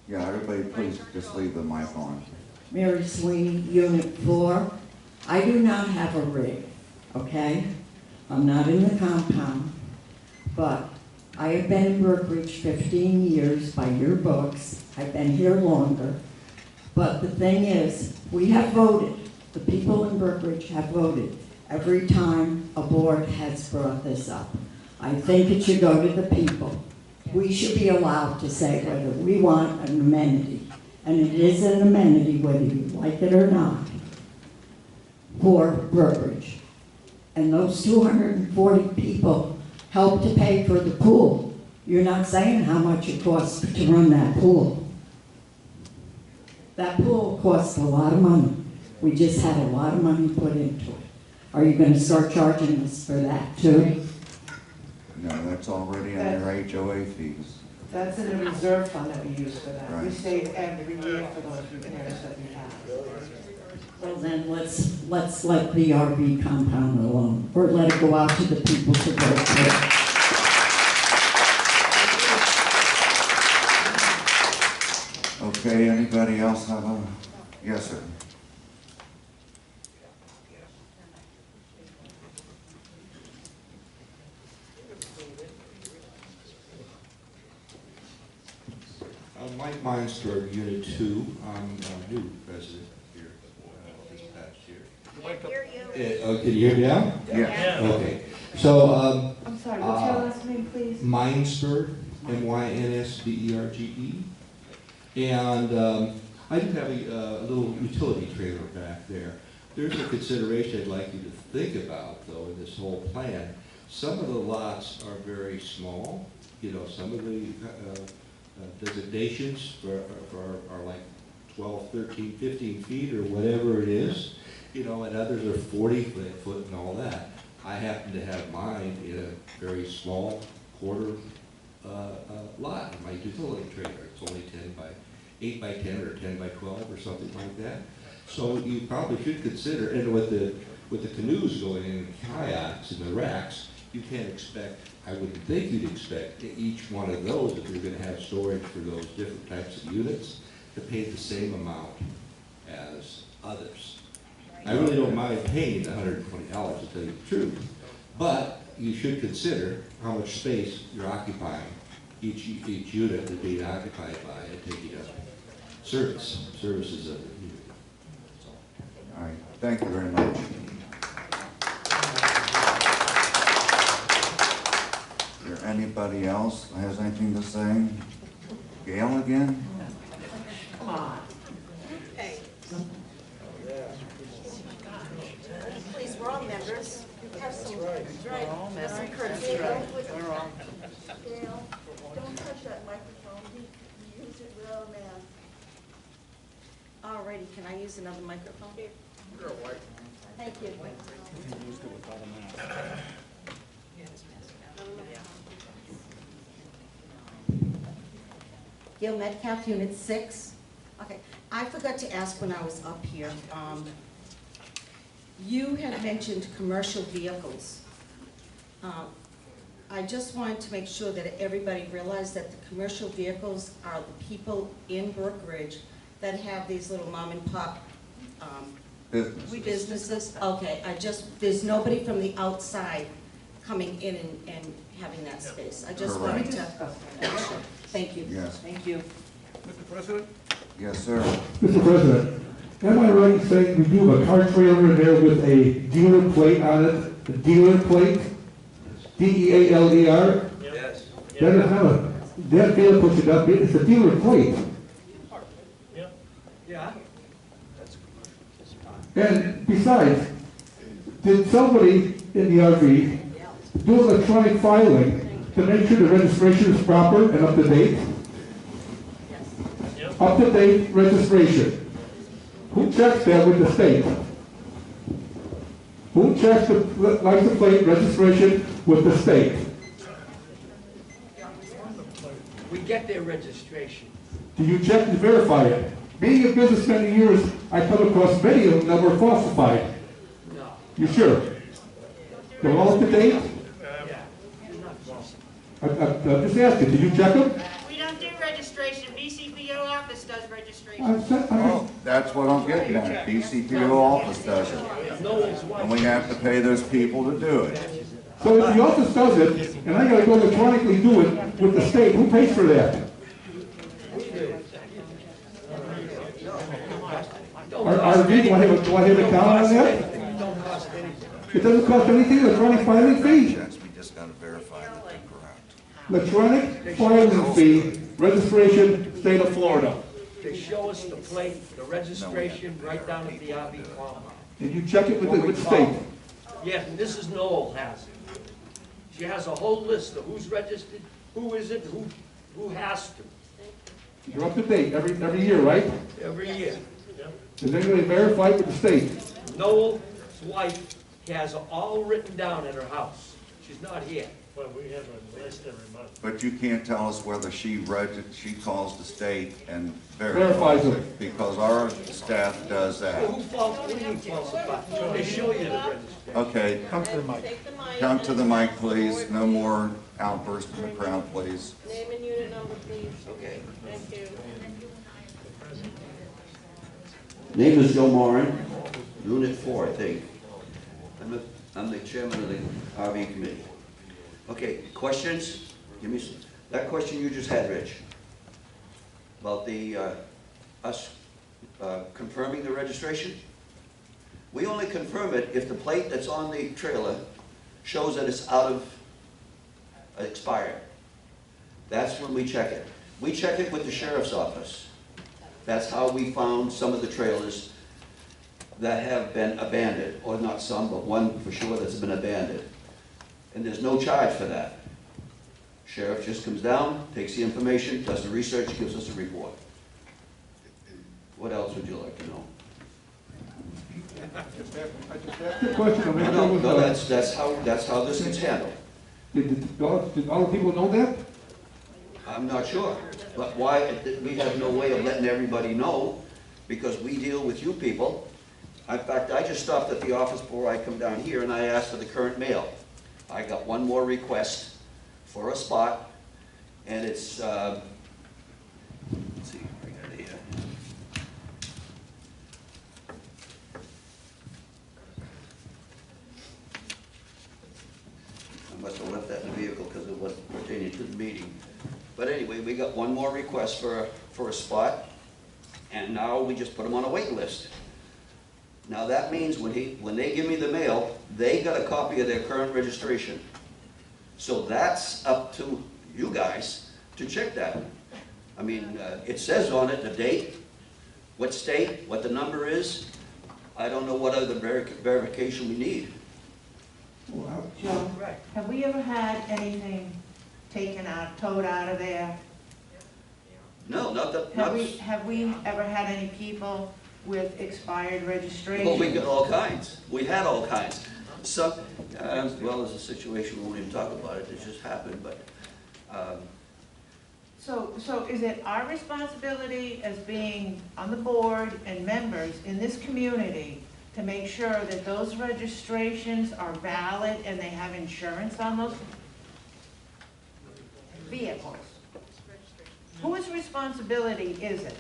Yeah, everybody please just leave the mic on. Mary Sweeney, Unit 4. I do not have a rig, okay? I'm not in the compound, but I have been in Brookridge 15 years by your books. I've been here longer. But the thing is, we have voted, the people in Brookridge have voted every time a board has brought this up. I think it should go to the people. We should be allowed to say whether we want an amenity, and it is an amenity whether you like it or not, for Brookridge. And those 240 people help to pay for the pool. You're not saying how much it costs to run that pool. That pool costs a lot of money. We just had a lot of money put into it. Are you going to start charging us for that too? No, that's already in their HOA fees. That's in the reserve fund that we use for that. We Right. save every year for those repairs that we have. Well then, let's let the RV compound alone, or let it go out to the people to vote for. Okay, anybody else have a, yes, sir. Mike Minster, Unit 2. I'm a new resident here this past year. Can't hear you. Oh, can you hear me now? Yeah. Okay. So, I'm sorry, what's your last name, please? Minster, Mynsberge. And I do have a little utility trailer back there. There's a consideration I'd like you to think about, though, in this whole plan. Some of the lots are very small. You know, some of the designations are like 12, 13, 15 feet or whatever it is, you know, and others are 40 foot and all that. I happen to have mine in a very small quarter lot in my utility trailer. It's only 8 by 10 or 10 by 12 or something like that. So you probably should consider, and with the canoes going in, kayaks and the racks, you can't expect, I wouldn't think you'd expect each one of those, if you're going to have storage for those different types of units, to pay the same amount as others. I really don't mind paying $120 to tell you the truth. But you should consider how much space you're occupying, each unit is being occupied by and taking up services of the community. That's all. All right, thank you very much. Is there anybody else that has anything to say? Gail again? Come on. Hey. Please, we're all members. Have some, Right. have some courtesy. Gail, Don't touch that microphone. You use it real, man. Alrighty, can I use another microphone? Thank you. Gail Metcalf, Unit 6. Okay, I forgot to ask when I was up here. You had mentioned commercial vehicles. I just wanted to make sure that everybody realized that the commercial vehicles are the people in Brookridge that have these little mom and pop businesses. Okay, there's nobody from the outside coming in and having that space. I just wanted to make sure. Thank you. Yes. Thank you. Mr. President? Yes, sir. Mr. President, am I right in saying we do have a car trailer there with a dealer plate on it? The dealer plate? D-E-A-L-E-R? Yes. That is not a, that vehicle should not be, it's a dealer plate. Yeah. And besides, did somebody in the RV do electronic filing to make sure the registration is proper and up to date? Up to date registration. Who checks that with the state? Who checks the license plate registration with the state? We get their registration. Do you check and verify it? Being in business many years, I come across many of them that were falsified. No. You sure? They're all up to date? I'm just asking, did you check them? We don't do registration. BCBO office does registration. Oh, that's what I'm getting at. BCPO office does it. And we have to pay those people to do it. So if the office does it, and I gotta go electronically do it with the state, who pays for that? RV, do I have a count on that? It doesn't cost anything, electronic filing fee? Yes, we just gotta verify that they're correct. Electronic filing fee, registration, state of Florida. They show us the plate, the registration, right down at the RV compound. Did you check it with the state? Yes, and this is Noel has it. She has a whole list of who's registered, who isn't, who has to, You're up to date every year, right? every year. Is anybody verified with the state? Noel's wife has it all written down at her house. She's not here. Well, we have a list every month. But you can't tell us whether she calls the state and Verifies verifies it. it, because our staff does that. What do you mean falsified? They show you the registration. Okay, Come to the mic. Take the mic. come to the mic, please. No more outbursts from the crowd, please. Name and unit number, please. Okay. Thank you. Name is Joe Moran, Unit 4, I think. I'm the chairman of the RV committee. Okay, questions? Give me some. That question you just had, Rich, about the, us confirming the registration. We only confirm it if the plate that's on the trailer shows that it's out of, expired. That's when we check it. We check it with the sheriff's office. That's how we found some of the trailers that have been abandoned, or not some, but one for sure that's been abandoned. And there's no charge for that. Sheriff just comes down, takes the information, does the research, gives us a report. What else would you like to know? Good question. No, that's how this gets handled. Did all the people know that? I'm not sure, but why, we have no way of letting everybody know, because we deal with you people. In fact, I just stopped at the office before I come down here, and I asked for the current mail. I got one more request for a spot, and it's, let's see, bring it here. we got one more request for a spot, and now we just put them on a wait list. Now that means when they give me the mail, they got a copy of their current registration. So that's up to you guys to check that. I mean, it says on it the date, what state, what the number is. I don't know what other verification we need. Joe, have we ever had anything taken out, towed out of there? No, not that. Have we ever had any people with expired registration? Well, we got all kinds. We had all kinds. Some, well, there's a situation, we won't even talk about it, it just happened, but, So is it our responsibility as being on the board and members in this community to make sure that those registrations are valid and they have insurance on those vehicles? Whose responsibility is it?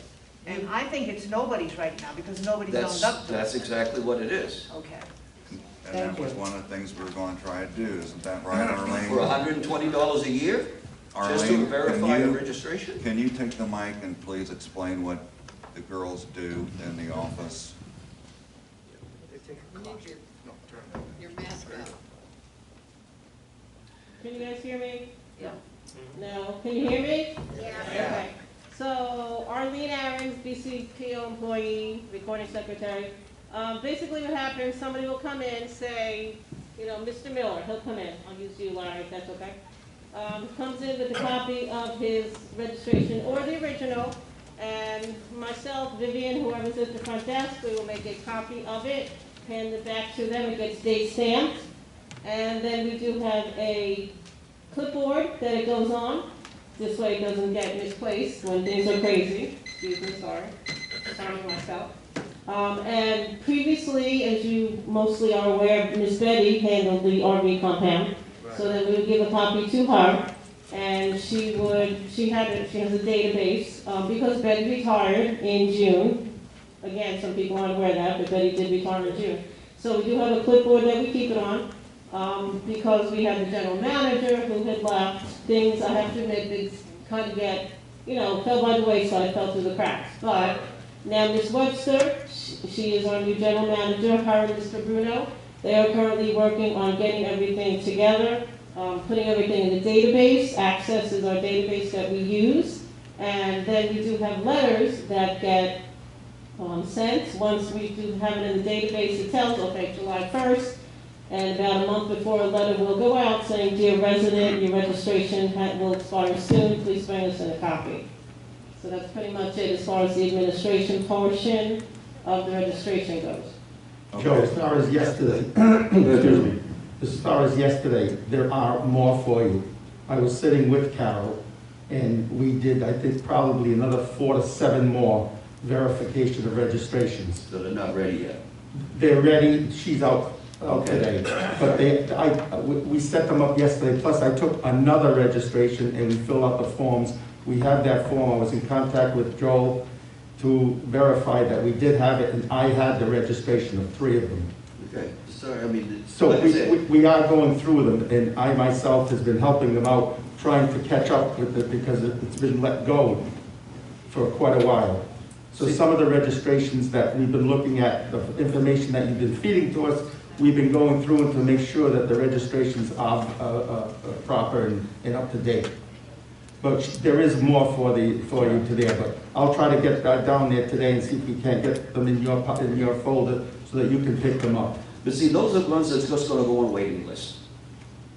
And I think it's nobody's right now because nobody's owned up to it. that's exactly what it is. Okay. And that was one of the things we were going to try to do, isn't that right, Arlene? For $120 a year? Just to Arlene, verify the registration? Can you take the mic and please explain what the girls do in the office? Your mask out. Can you guys hear me? Yeah. No, can you hear me? Yeah. Okay. So Arlene Aarons, BCPO employee, recording secretary. Basically what happens, somebody will come in, say, you know, Mr. Miller, he'll come in. I'll use you, Larry, if that's okay. Comes in with a copy of his registration or the original, and myself, Vivian, whoever's at the front desk, we will make a copy of it, hand it back to them, it gets date stamped, and then we do have a clipboard that it goes on. This way it doesn't get misplaced when things are crazy. Excuse me, sorry myself. And previously, as you mostly are aware, Miss Betty handled the RV compound. So then we would give a copy to her, and she has a database, because Betty retired in June. Again, some people aren't aware of that, but Betty did retire in June. So we do have a clipboard that we keep it on, because we had the general manager who had left. Things, I have to admit, things kind of get, you know, fell by the wayside, fell through the cracks. But now Ms. Webster, she is our new general manager, her and Mr. Bruno. They are currently working on getting everything together, putting everything in the database. Access is our database that we use. And then we do have letters that get sent. Once we do have it in the database, it tells, okay, July 1st, and about a month before, a letter will go out saying, dear resident, your registration will expire soon, please bring us in a copy. So that's pretty much it as far as the administration portion of the registration goes. Joe, as far as yesterday, excuse me, as far as yesterday, there are more for you. I was sitting with Carol, and we did, I think, probably another 4 to 7 more verification of registrations. So they're not ready yet? They're ready, she's out today. But we set them up yesterday, plus I took another registration and we filled out the forms. We have that form, I was in contact with Joel to verify that we did have it, and I had the registration of 3 of them. Okay, sorry, I mean, So like I said, we are going through them, and I myself has been helping them out, trying to catch up with it because it's been let go for quite a while. So some of the registrations that we've been looking at, the information that you've been feeding to us, we've been going through to make sure that the registrations are proper and up to date. But there is more for you to there, but I'll try to get that down there today and see if we can't get them in your folder so that you can pick them up. but see, those are the ones that's just gonna go on waiting list.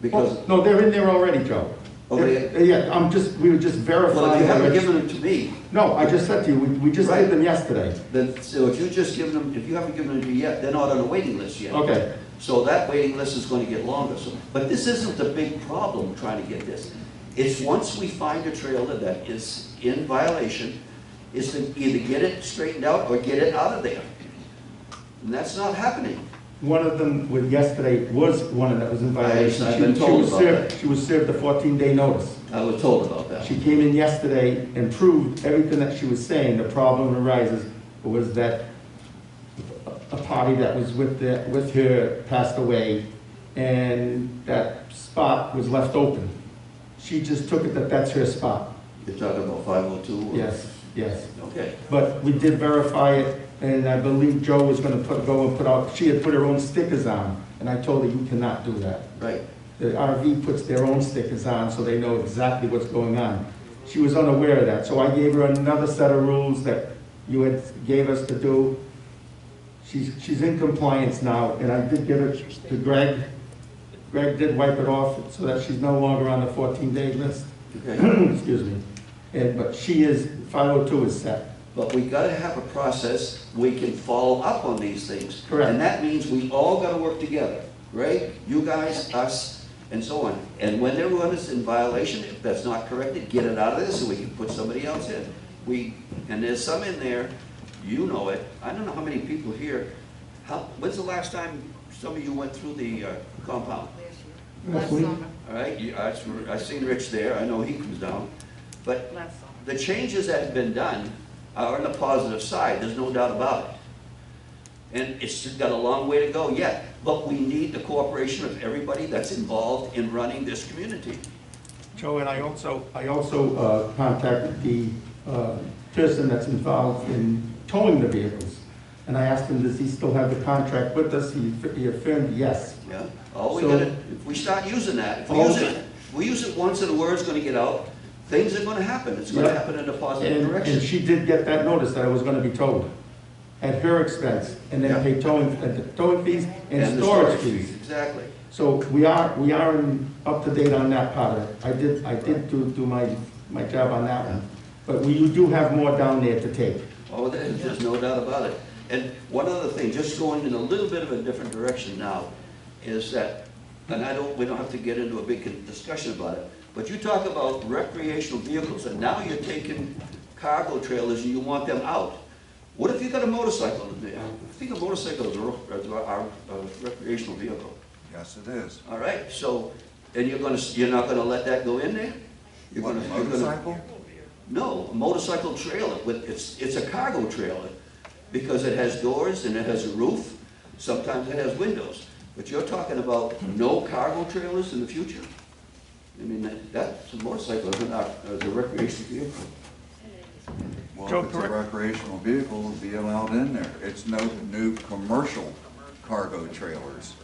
Because, No, they're in there already, Joe. okay, Yeah, we were just verifying. well, if you haven't the given them to me, No, I just said to you, we just Right. did them yesterday. then, so if you just given them, if you haven't given them to me yet, they're not on the waiting list yet. Okay. So that waiting list is gonna get longer, so, but this isn't a big problem trying to get this. It's once we find a trailer that is in violation, is to either get it straightened out or get it out of there. And that's not happening. One of them yesterday was one that was in violation. I've been told was about served- that. She was served a 14-day notice. I was told about that. She came in yesterday and proved everything that she was saying. The problem arises was that a party that was with her passed away, and that spot was left open. She just took it that that's her spot. You're talking about 502? Yes, yes. Okay. But we did verify it, and I believe Joe was gonna go and put out, she had put her own stickers on, and I told her, you cannot do that. Right. The RV puts their own stickers on, so they know exactly what's going on. She was unaware of that, so I gave her another set of rules that you had gave us to do. She's in compliance now, and I did give it to Greg. Greg did wipe it off so that she's no longer on the 14-day list. Okay. Excuse me. But she is, 502 is set. But we gotta have a process we can follow up on these things. Correct. And that means we all gotta work together, right? You guys, us, and so on. And when everyone is in violation, if that's not corrected, get it out of there so we can put somebody else in. And there's some in there, you know it. I don't know how many people here, when's the last time some of you went through the compound? Last week. All right, I've seen Rich there, I know he comes down. But the changes that have been done are on the positive side, there's no doubt about it. And it's got a long way to go yet, but we need the cooperation of everybody that's involved in running this community. Joe, and I also contacted the person that's involved in towing the vehicles. And I asked him, does he still have the contract with us? He affirmed yes. Yeah, if we start using that, if we use it once and the word's gonna get out, things are gonna happen. It's gonna happen in a positive direction. And she did get that notice that I was gonna be towed at her expense, and then pay towing fees and storage fees. Exactly. So we are up to date on that part of it. I did do my job on that one. But we do have more down there to take. Oh, there's no doubt about it. And one other thing, just going in a little bit of a different direction now, is that, and we don't have to get into a big discussion about it, but you talk about recreational vehicles, and now you're taking cargo trailers and you want them out. What if you got a motorcycle in there? I think a motorcycle is a recreational vehicle. Yes, it is. All right, so, and you're not gonna let that go in there? Motorcycle? No, a motorcycle trailer, it's a cargo trailer, because it has doors and it has a roof, sometimes it has windows. But you're talking about no cargo trailers in the future? I mean, that's a motorcycle, is a recreational vehicle. Well, if it's a recreational vehicle, it'll be allowed in there. It's no new commercial cargo trailers.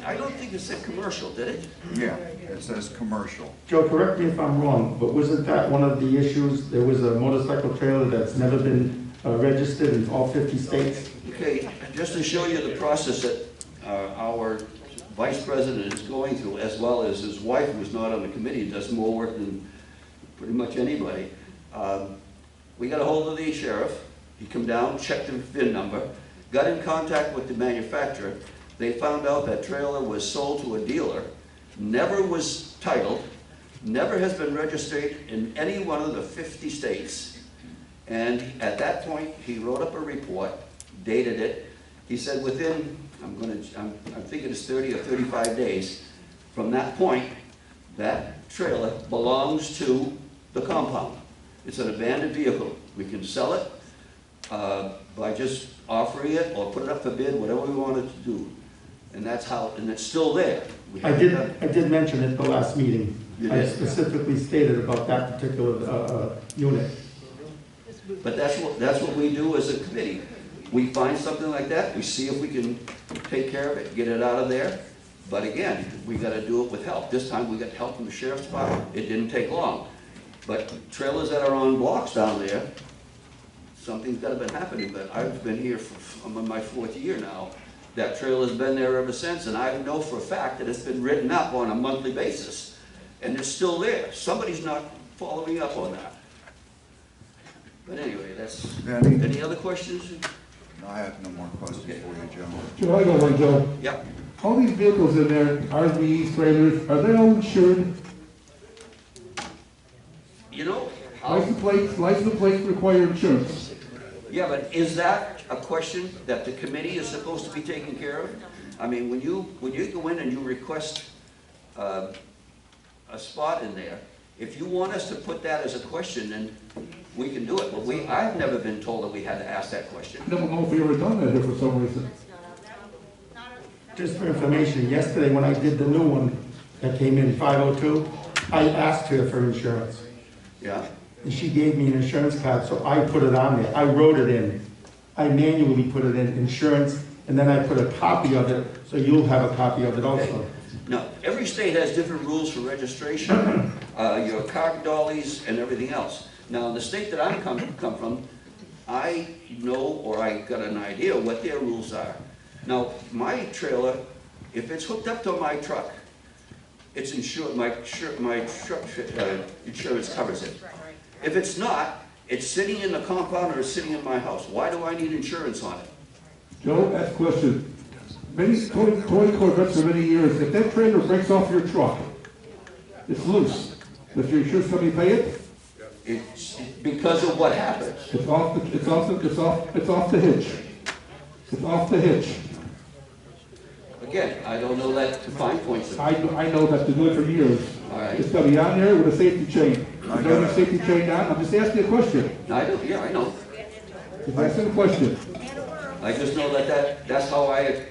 I don't think it said commercial, did it? Yeah, it says commercial. Joe, correct me if I'm wrong, but wasn't that one of the issues? There was a motorcycle trailer that's never been registered in all 50 states? Okay, just to show you the process that our vice president is going through, as well as his wife, who's not on the committee, does more work than pretty much anybody. We got a hold of the sheriff. He come down, checked the VIN number, got in contact with the manufacturer. They found out that trailer was sold to a dealer, never was titled, never has been registered in any one of the 50 states. And at that point, he wrote up a report, dated it. He said within, I'm thinking it's 30 or 35 days, from that point, that trailer belongs to the compound. It's an abandoned vehicle. We can sell it by just offering it or put it up for bid, whatever we wanted to do. And that's how, and it's still there. I did mention it at the last meeting. You I did? specifically stated about that particular unit. But that's what we do as a committee. We find something like that, we see if we can take care of it, get it out of there. But again, we gotta do it with help. This time we got help from the sheriff's department. It didn't take long. But trailers that are on blocks down there, something's gotta been happening. But I've been here I'm on my 4th year now. That trailer's been there ever since, and I know for a fact that it's been written up on a monthly basis. And it's still there. Somebody's not following up on that. But anyway, any other questions? No, I have no more questions for you, Joe. Joe, I got one, Joe. Yeah. All these vehicles in there, RVs, trailers, are they all insured? You know, License plates require insurance. yeah, but is that a question that the committee is supposed to be taking care of? I mean, when you go in and you request a spot in there, if you want us to put that as a question, then we can do it. But I've never been told that we had to ask that question. I don't know if we ever done that here for some reason. Just for information, yesterday when I did the new one that came in 502, I asked her for insurance. Yeah. and she gave me an insurance card, so I put it on there. I wrote it in. I manually put it in, insurance, and then I put a copy of it, so you'll have a copy of it also. Now, every state has different rules for registration, your car dollies and everything else. Now, the state that I come from, I know, or I got an idea what their rules are. Now, my trailer, if it's hooked up to my truck, it's insured, my truck insurance covers it. If it's not, it's sitting in the compound or it's sitting in my house. Why do I need insurance on it? Joe, ask a question. Many toy Corvettes for many years, if that trailer breaks off your truck, it's loose. Does your insurance company pay it? It's because of what happened. It's off the hitch. It's off the hitch. Again, I don't know that to fine points. I know that to do it for years. All right. It's gonna be on there with a safety chain. You know the safety chain on? I'm just asking a question. I do, yeah, I know. Just asking a question. I just know that's how I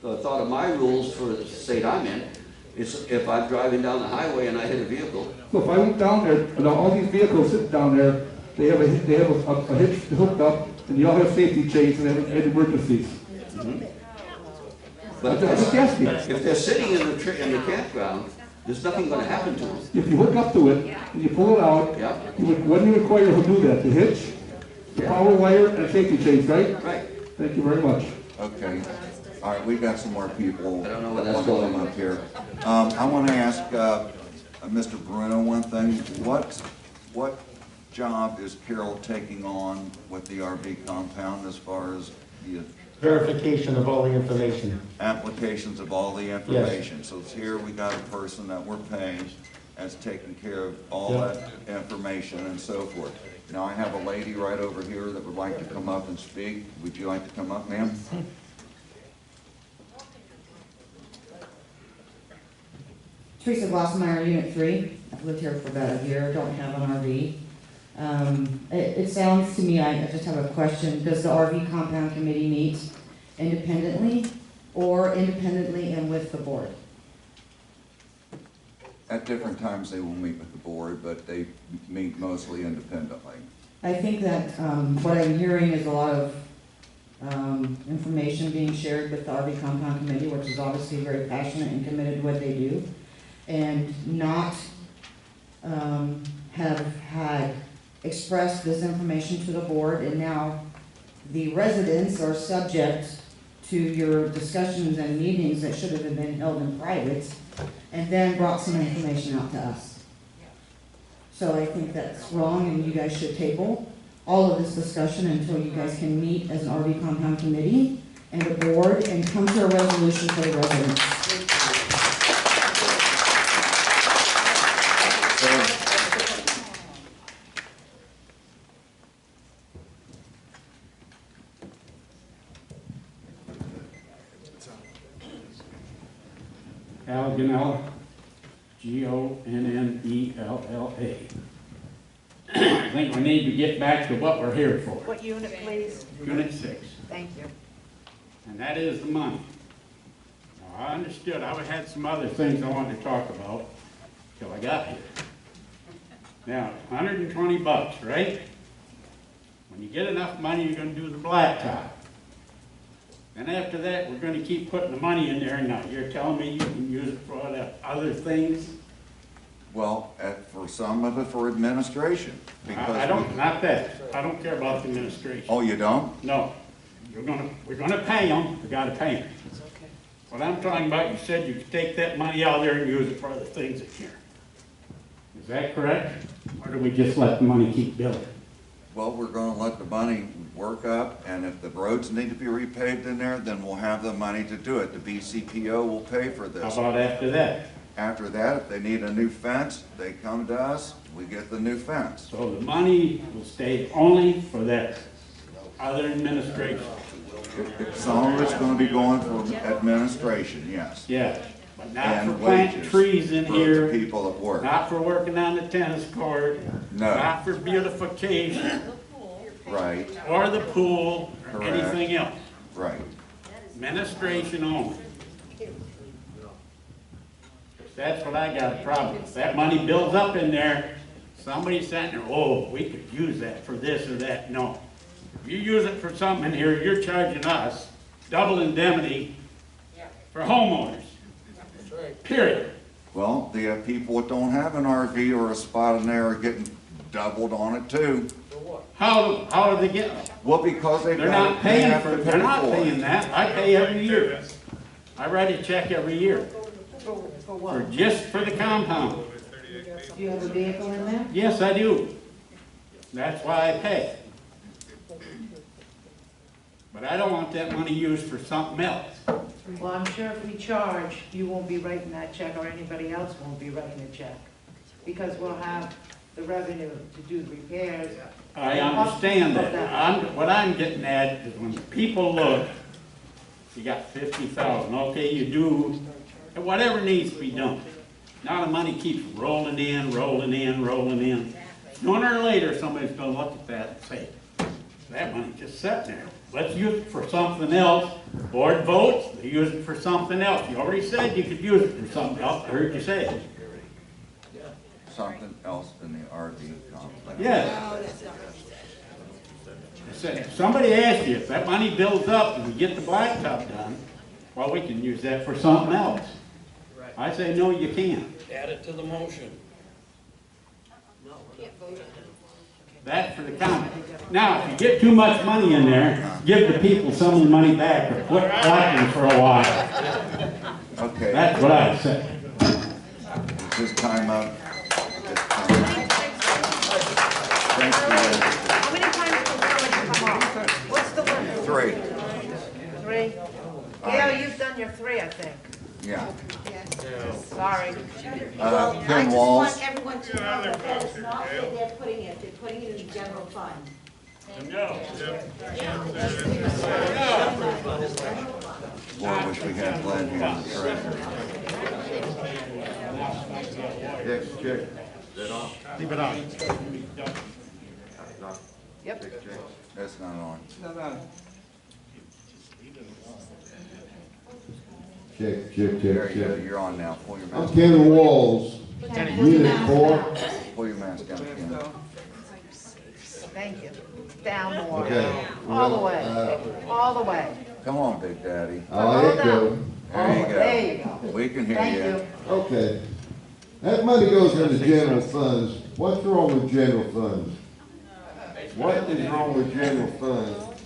thought of my rules for the state I'm in. It's if I'm driving down the highway and I hit a vehicle. So if I went down there, and all these vehicles sitting down there, they have a hitch hooked up, and you all have safety chains and emergencies. But if they're sitting in the campground, there's nothing going to happen to them. If you hook up to it and you pull it out, what do you require to do that? The hitch, the power wire, and safety chains, right? Right. Thank you very much. Okay. All right, we've got some more people. I don't know where that's going up here. I want to ask Mr. Bruno one thing. What job is Carol taking on with the RV compound as far as the Verification of all the information. applications of all the information? So it's here, we got a person that we're paying that's taking care of all that information and so forth. Now, I have a lady right over here that would like to come up and speak. Would you like to come up, ma'am? Teresa Glosmeyer, Unit 3. I've lived here for about a year, don't have an RV. It sounds to me, I just have a question. Does the RV compound committee meet independently or independently and with the board? At different times, they will meet with the board, but they meet mostly independently. I think that what I'm hearing is a lot of information being shared with the RV compound committee, which is obviously very passionate and committed to what they do, and not have had expressed this information to the board, and now the residents are subject to your discussions and meetings that should have been held in private, and then brought some information out to us. So I think that's wrong, and you guys should table all of this discussion until you guys can meet as an RV compound committee and the board and come to a resolution for the residents. Al Gonnella, Gonnella. I think we need to get back to what we're here for. What unit, please? Unit 6. Thank you. And that is the money. Now, I understood, I had some other things I wanted to talk about till I got here. Now, $120, right? When you get enough money, you're gonna do the blacktop. And after that, we're gonna keep putting the money in there. Now, you're telling me you can use it for other things? Well, for some of it for administration. Because I don't, not that. I don't care about the administration. Oh, you don't? No. We're gonna pay them, we gotta pay them. What I'm talking about, you said you could take that money out there and use it for other things this year. Is that correct? Or do we just let the money keep building? Well, we're gonna let the money work up, and if the roads need to be repaved in there, then we'll have the money to do it. The BCPO will pay for this. How about after that? After that, if they need a new fence, they come to us, we get the new fence. So the money will stay only for that other administration? Some of it's gonna be going for administration, yes. Yeah, but not And for planting wages trees in for here. the people that work. Not for working on the tennis court. No. Not for beautification. Right. Or the pool, or Correct. anything else. Right. Administration only. That's what I got a problem with. That money builds up in there, somebody's sitting there, oh, we could use that for this or that. No. If you use it for something in here, you're charging us double indemnity for homeowners. Period. Well, the people that don't have an RV or a spot in there are getting doubled on it too. How do they get it? Well, because They're not paying for it. They're not paying that. I pay every year. I write a check every year. For what? For just for the compound. Do you have a vehicle in there? Yes, I do. That's why I pay. But I don't want that money used for something else. Well, I'm sure if we charge, you won't be writing that check, or anybody else won't be writing a check. Because we'll have the revenue to do the repairs. I understand that. What I'm getting at is when people look, you got 50,000, okay, you do, whatever needs to be done. Now the money keeps rolling in, rolling in, rolling in. Sooner or later, somebody's gonna look at that and say, that money's just sitting there. Let's use it for something else. Board votes, they use it for something else. You already said you could use it for something else. I heard you say it. Something else in the RV complex. Yes. I said, if somebody asks you if that money builds up and we get the blacktop done, well, we can use that for something else. I say, no, you can't. Add it to the motion. That's for the county. Now, if you get too much money in there, give the people some of the money back or quit collecting for a while. Okay. That's what I say. Is this time up? Thank you. How many times can somebody come off? What's the limit? 3. 3? Gail, you've done your 3, I think. Yeah. Sorry. Well, I Ken just Walls. want everyone to know that is not where they're putting it, they're putting it in the general fund. Boy, I wish we had Glenn here in the treasurer. Check. That off? Leave it on. Yep. That's not on. Check. There you go, you're on now. Pull your I'm mask. Ken Walls, Unit 4. Pull your mask down, Ken. Thank you. Down more. Okay. All the way. All the way. Come on, Big Daddy. I'll let it go. There you go. We can hear Thank you. you. Okay. That money goes into general funds. What's wrong with general funds? What is wrong with general funds?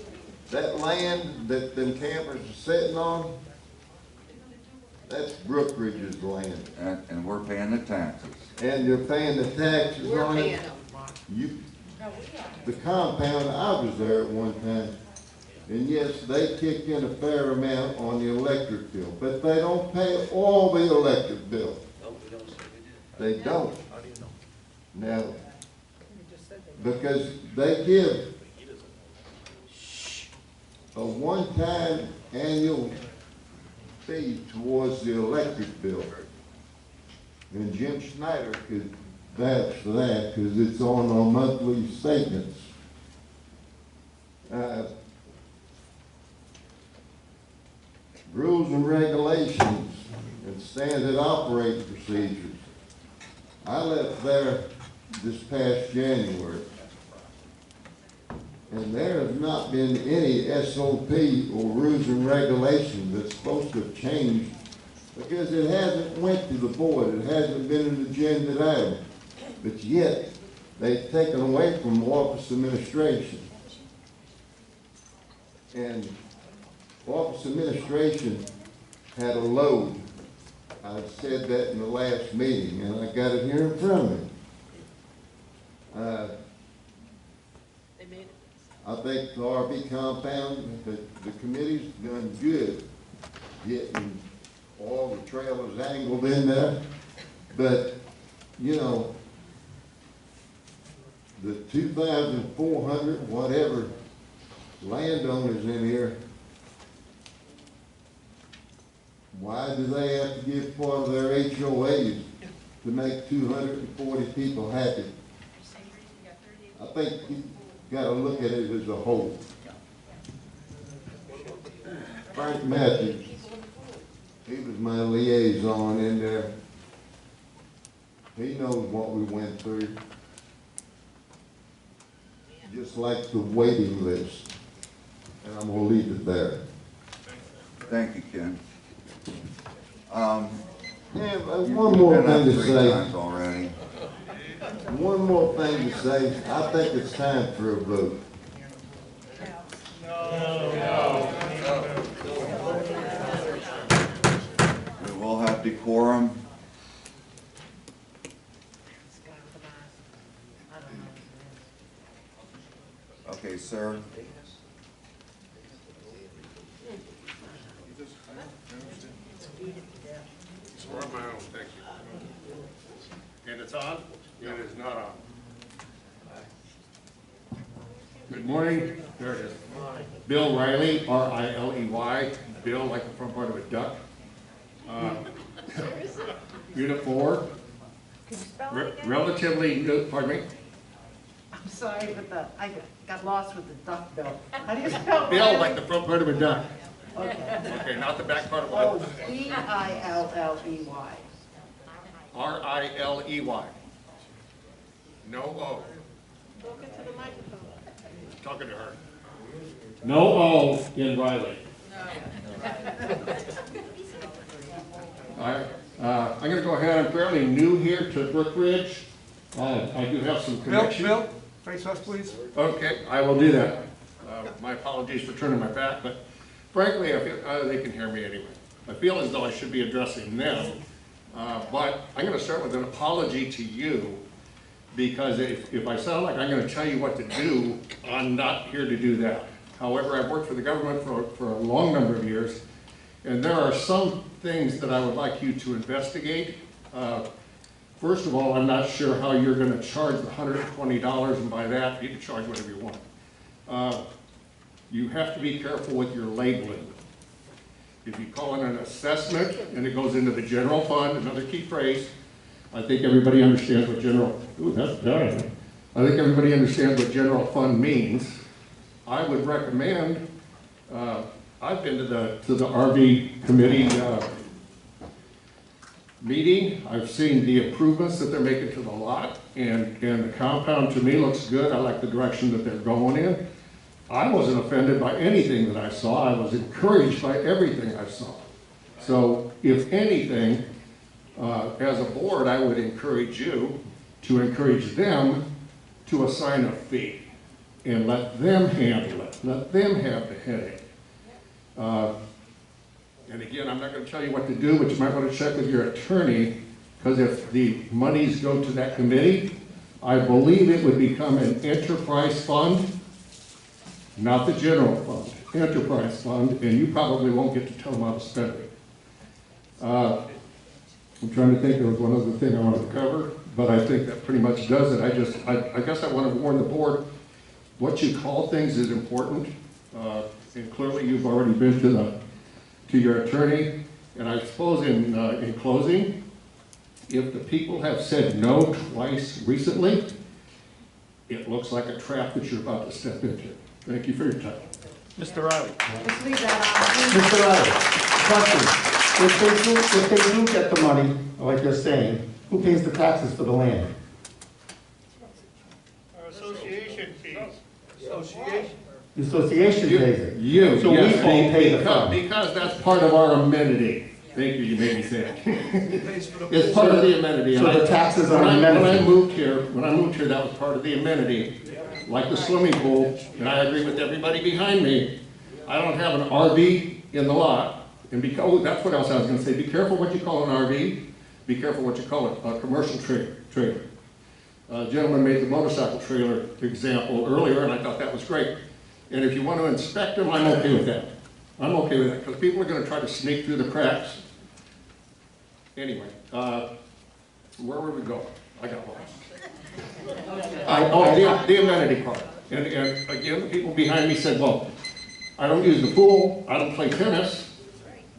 That land that them campers are sitting on, that's Brookridge's land. And we're paying the taxes. And you're paying the taxes on it. The compound, I was there at one time, and yes, they kick in a fair amount on the electric bill, but they don't pay all the electric bill. They don't. Now, because they give a one-time annual fee towards the electric bill. And Jim Schneider could vouch for that because it's on our monthly statements. Rules and regulations and standard operating procedures. I left there this past January, and there has not been any SOP or rules and regulations that's supposed to have changed because it hasn't went to the board. It hasn't been an agenda item. But yet, they've taken away from office administration. And office administration had a load. I said that in the last meeting, and I got it here in front of me. I think the RV compound, the committee's done good getting all the trailers angled in there. But, you know, the 2,400 whatever landowners in here, why do they have to give part of their HOAs to make 240 people happy? I think you gotta look at it as a whole. Frank Matthews, he was my liaison in there, He knows what we went through. Just like the waiting list. And I'm gonna leave it there. Thank you, Ken. Yeah, You've one more been up thing to 3 say. times already. One more thing to say. I think it's time for a vote. We will have decorum. Okay, sir. It's for my own, thank you. And it's on? It is not on. Good morning, there it is. Bill Riley, R-I-L-E-Y, Bill like the front part of a duck. Unit 4. Relatively new, pardon me? I'm sorry, but I got lost with the duck bill. How do you spell Bill Riley? like the front part of a duck. Okay. Okay, not the back part of Oh, what? B-I-L-L-E-Y. R-I-L-E-Y. No O. Talk into the microphone. Talking to her. No O in Riley. All right, I'm going to go ahead. I'm fairly new here to Brookridge. I do have some connections. Bill, face us, please. Okay, I will do that. My apologies for turning my back, but frankly, I feel, they can hear me anyway. I feel as though I should be addressing them, but I'm going to start with an apology to you, because if I sound like I'm going to tell you what to do, I'm not here to do that. However, I've worked for the government for a long number of years, and there are some things that I would like you to investigate. First of all, I'm not sure how you're going to charge the $120, and by that, you can charge whatever you want. You have to be careful with your labeling. If you call it an assessment and it goes into the general fund, another key phrase, I think everybody understands what general, ooh, that's bad. I think everybody understands what general fund means. I would recommend, I've been to the RV committee meeting. I've seen the improvements that they're making to the lot, and the compound to me looks good. I like the direction that they're going in. I wasn't offended by anything that I saw. I was encouraged by everything I saw. So if anything, as a board, I would encourage you to encourage them to assign a fee and let them handle it. Let them have the headache. And again, I'm not going to tell you what to do, but you might want to check with your attorney, because if the monies go to that committee, I believe it would become an enterprise fund, not the general fund, enterprise fund, and you probably won't get to tell them how to spend it. I'm trying to think, there was one other thing I wanted to cover, but I think that pretty much does it. I guess I want to warn the board, what you call things is important, and clearly you've already been to your attorney, and I suppose in closing, if the people have said no twice recently, it looks like a trap that you're about to step into. Thank you for your time. Mr. Riley. Just leave that Mr. Riley, question. If they do get the money, like you're saying, who pays the taxes for the land? Association fees. Association. The association pays it. You, So yes, we all pay the fund. because that's part of our amenity. Thank you, you made me say it. It's part of the amenity. So the taxes are When I amenity. moved here, that was part of the amenity, like the swimming pool, and I agree with everybody behind me. I don't have an RV in the lot, and oh, that's what else I was gonna say. Be careful what you call an RV. Be careful what you call it, a commercial trailer. A gentleman made the motorcycle trailer example earlier, and I thought that was great. And if you want to inspect them, I'm okay with that. I'm okay with that, because people are going to try to sneak through the cracks. Anyway, where were we going? I got lost. The amenity part. And again, the people behind me said, well, I don't use the pool, I don't play tennis,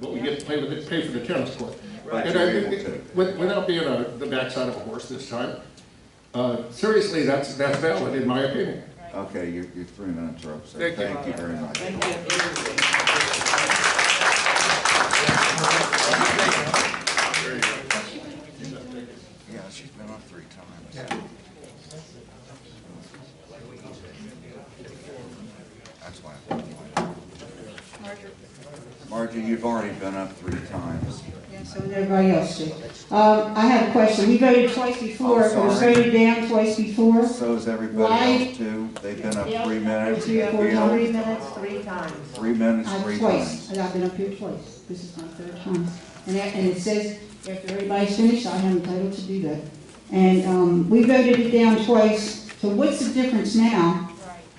but we get to pay for the tennis court. Right, And without being the backside of a horse this time, seriously, that's valid in my opinion. Okay, your 3 minutes are up, sir. Thank you. Thank you very much. Thank you. Yeah, she's been on. Margie, you've already been up 3 times. So did everybody else do. I have a question. We voted twice before. It was sorry. voted down twice before. So is everybody Why? else too. They've been up 3 minutes. 3 or 4 Bill, times. 3 minutes, 3 times. 3 minutes, 3 Twice. times. I've been up here twice. This is my 3rd time. And it says, after everybody's finished, I am entitled to do that. And we voted it down twice. So what's the difference now?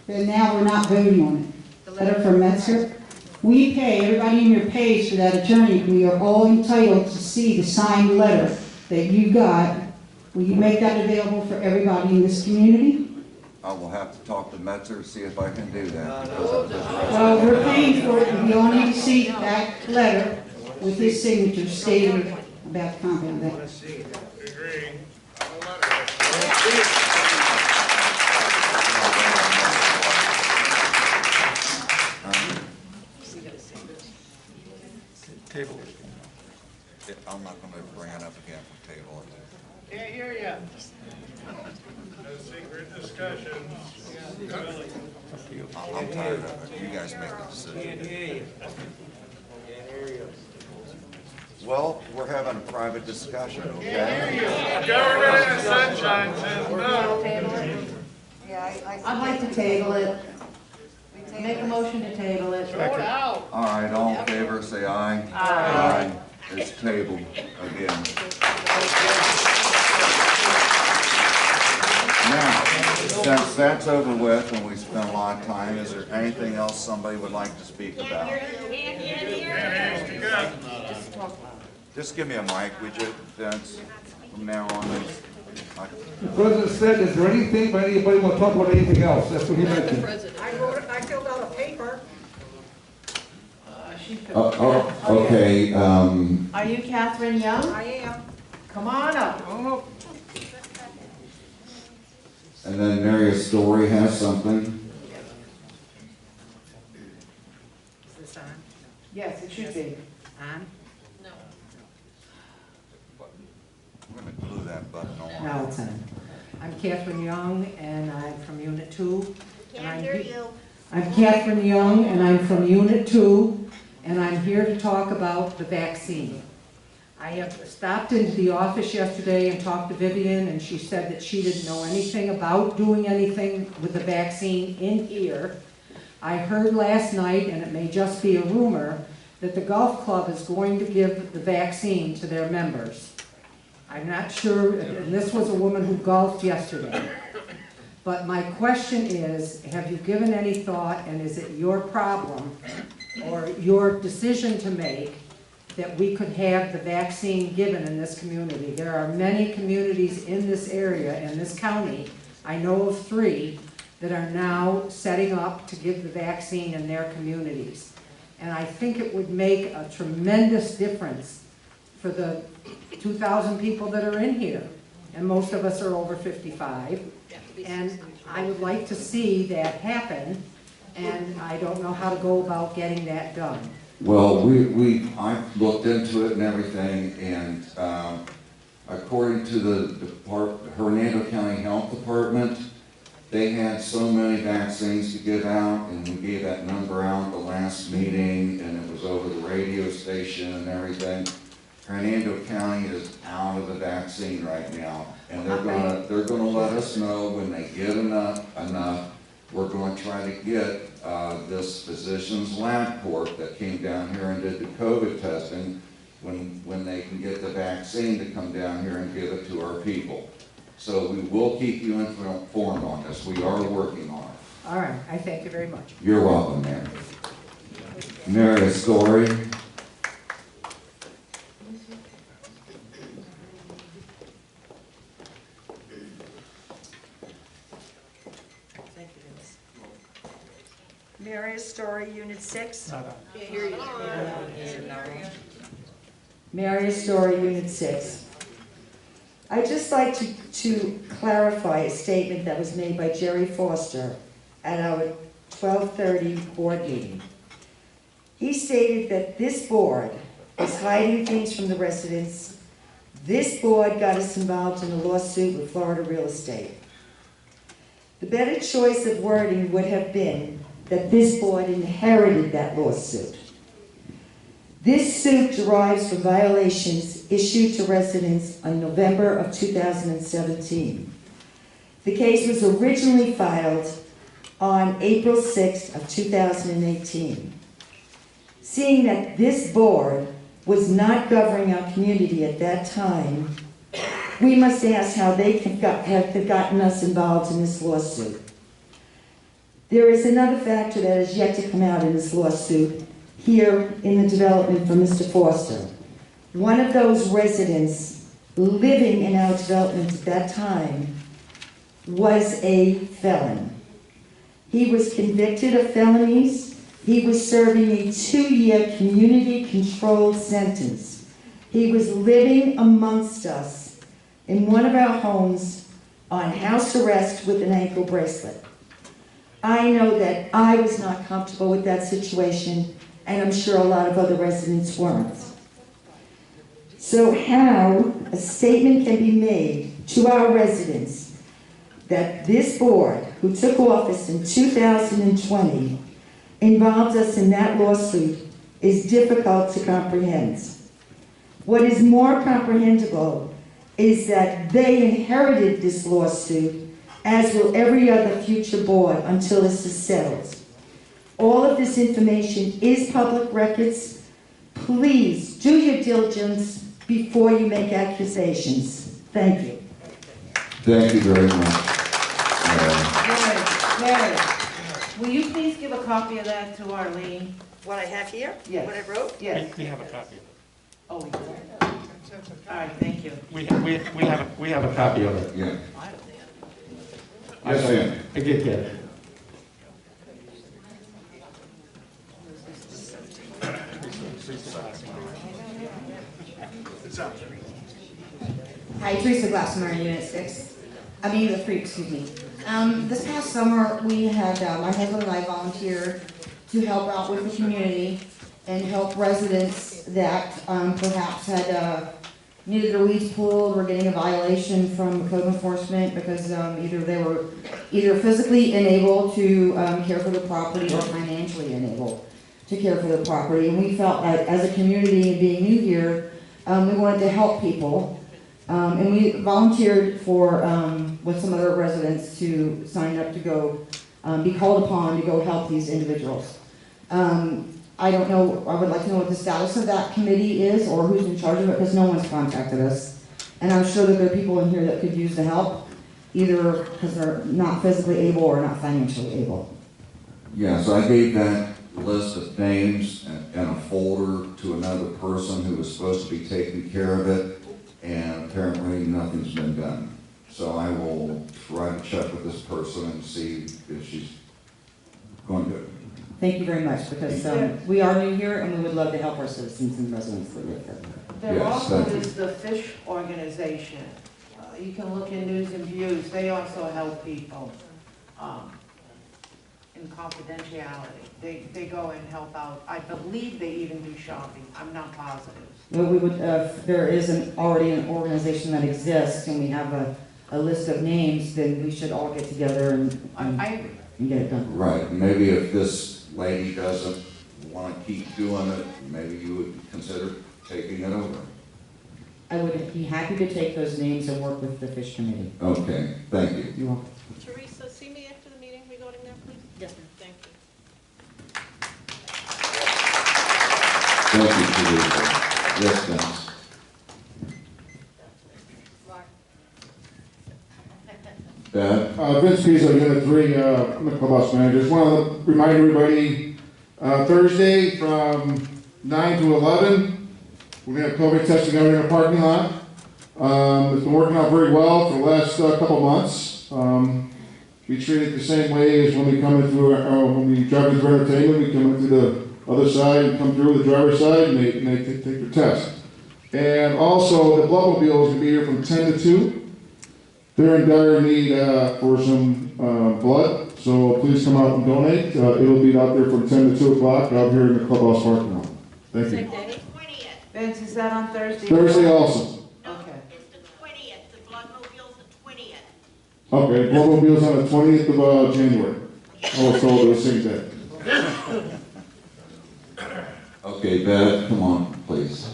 That now we're not voting on it. Letter from Metzger. We pay, everybody in here pays for that attorney. We are all entitled to see the signed letter that you got. Will you make that available for everybody in this community? I will have to talk to Metzer, see if I can do that. Because of this Well, we're paying for it. We all need to see that letter with his signature stating about the compound. Table. I'm not going to bring it up again for table it. Can't hear you. No secret discussion. I'm tired of it. You guys make the decision. Can't hear you. Can't hear you. Well, we're having a private discussion, okay? Government in the sunshine says no. I'd like to table it. Make a motion to table it. Throw it out. All right, all in favor, say aye. Aye. It's tabled again. Now, since that's over with and we spent a lot of time, is there anything else somebody would like to speak about? Just give me a mic, would you, Vince, from now on. The president said, is there anything, but anybody want to talk about anything else? That's what he mentioned. I filled out a paper. Okay, Are you Catherine Young? I am. Come on up. and then Mary Story has something. Is this on? Yes, it should be. On? No. We're going to glue that button on. No, it's on. I'm Catherine Young, and I'm from Unit 2. Can't hear you. I'm Catherine Young, and I'm from Unit 2, and I'm here to talk about the vaccine. I have stopped into the office yesterday and talked to Vivian, and she said that she didn't know anything about doing anything with the vaccine in here. I heard last night, and it may just be a rumor, that the golf club is going to give the vaccine to their members. I'm not sure, and this was a woman who golfed yesterday. But my question is, have you given any thought, and is it your problem or your decision to make that we could have the vaccine given in this community? There are many communities in this area, in this county, I know of 3, that are now setting up to give the vaccine in their communities. And I think it would make a tremendous difference for the 2,000 people that are in here. And most of us are over 55. And I would like to see that happen, and I don't know how to go about getting that done. Well, I looked into it and everything, and according to the Hernando County Health Department, they had so many vaccines to give out, and we gave that number out at the last meeting, and it was over the radio station and everything. Hernando County is out of the vaccine right now, and they're gonna let us know when they get enough. We're going to try to get this physician's lab court that came down here and did the COVID testing when they can get the vaccine to come down here and give it to our people. So we will keep you informed on this. We are working on it. All right, I thank you very much. You're welcome, Mary. Mary Story. Maria's Story, Unit 6. Mary's Story, Unit 6. I'd just like to clarify a statement that was made by Jerry Foster at our 12:30 board meeting. He stated that this board is hiding things from the residents. This board got us involved in a lawsuit with Florida Real Estate. The better choice of wording would have been that this board inherited that lawsuit. This suit derives from violations issued to residents on November of 2017. The case was originally filed on April 6th of 2018. Seeing that this board was not governing our community at that time, we must ask how they have gotten us involved in this lawsuit. There is another factor that is yet to come out in this lawsuit here in the development from Mr. Foster. One of those residents living in our development at that time was a felon. He was convicted of felonies. He was serving a 2-year community-controlled sentence. He was living amongst us in one of our homes on house arrest with an ankle bracelet. I know that I was not comfortable with that situation, and I'm sure a lot of other residents weren't. So how a statement can be made to our residents that this board, who took office in 2020, involved us in that lawsuit is difficult to comprehend. What is more comprehensible is that they inherited this lawsuit, as will every other future board, until this is settled. All of this information is public records. Please do your diligence before you make accusations. Thank you. Thank you very much. Mary, will you please give a copy of that to Arlene? What I have here? Yes. What I wrote? Yes. We have a copy. Oh, we do? All right, thank you. We have a copy of it. Yeah. Yes, Sam. I did get it. Hi, Teresa Glassmeyer, Unit 6. Unit 3, excuse me. This past summer, we had, my husband and I volunteered to help out with the community and help residents that perhaps had needed their weeds pulled or getting a violation from code enforcement because either they were physically unable to care for the property or financially unable to care for the property. And we felt that as a community and being new here, we wanted to help people. And we volunteered for, with some other residents to sign up to go, be called upon to go help these individuals. I don't know, I would like to know what the status of that committee is or who's in charge of it, because no one's contacted us. And I'm sure that there are people in here that could use the help, either because they're not physically able or not financially able. Yes, I gave that list of names and a folder to another person who was supposed to be taking care of it, and apparently nothing's been done. So I will try to check with this person and see if she's going to do it. Thank you very much, because we are new here and we would love to help our citizens and residents that live here. There Yes, also thank you. is the Fish Organization. You can look in News and Views. They also help people in confidentiality. They go and help out. I believe they even do shopping. I'm not positive. Well, we would, there is already an organization that exists and we have a list of names, then we should all get together and get it done. Right, maybe if this lady doesn't want to keep doing it, maybe you would consider taking it over. I would be happy to take those names and work with the Fish Committee. Okay, thank you. You're welcome. Teresa, see me after the meeting regarding that, please? Yes, ma'am. Thank you. Thank you, Teresa. Yes, thanks. Dad? Vince Pizzo, Unit 3, I'm the clubhouse manager. Just want to remind everybody, Thursday from 9 to 11, we're going to have COVID testing out in our parking lot. It's been working out very well for the last couple months. We treat it the same way as when we come in through, when we drive into entertainment, we come in through the other side and come through the driver's side and they take their test. And also, the bloodmobile is going to be here from 10 to 2. They're in dire need for some blood, so please come out and donate. It'll be out there from 10 to 2 o'clock out here in the clubhouse parking lot. Thank you. Vince, is that on Thursday? Thursday also. Okay. It's the 20th, the bloodmobile's the 20th. Okay, bloodmobile's on the 20th of January. I was told it was the same day. Okay, Okay, Bev, come on, please.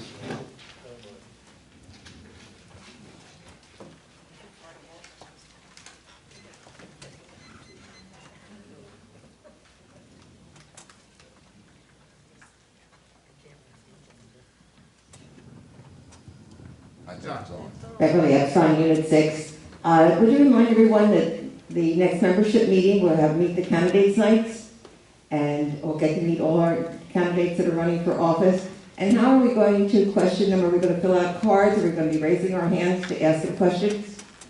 Beverly Epstein, Unit 6. Would you remind everyone that the next membership meeting will have Meet the Candidates Nights, and we'll get to meet all our candidates that are running for office. And how are we going to question them? Are we going to fill out cards? Are we going to be raising our hands to ask them questions?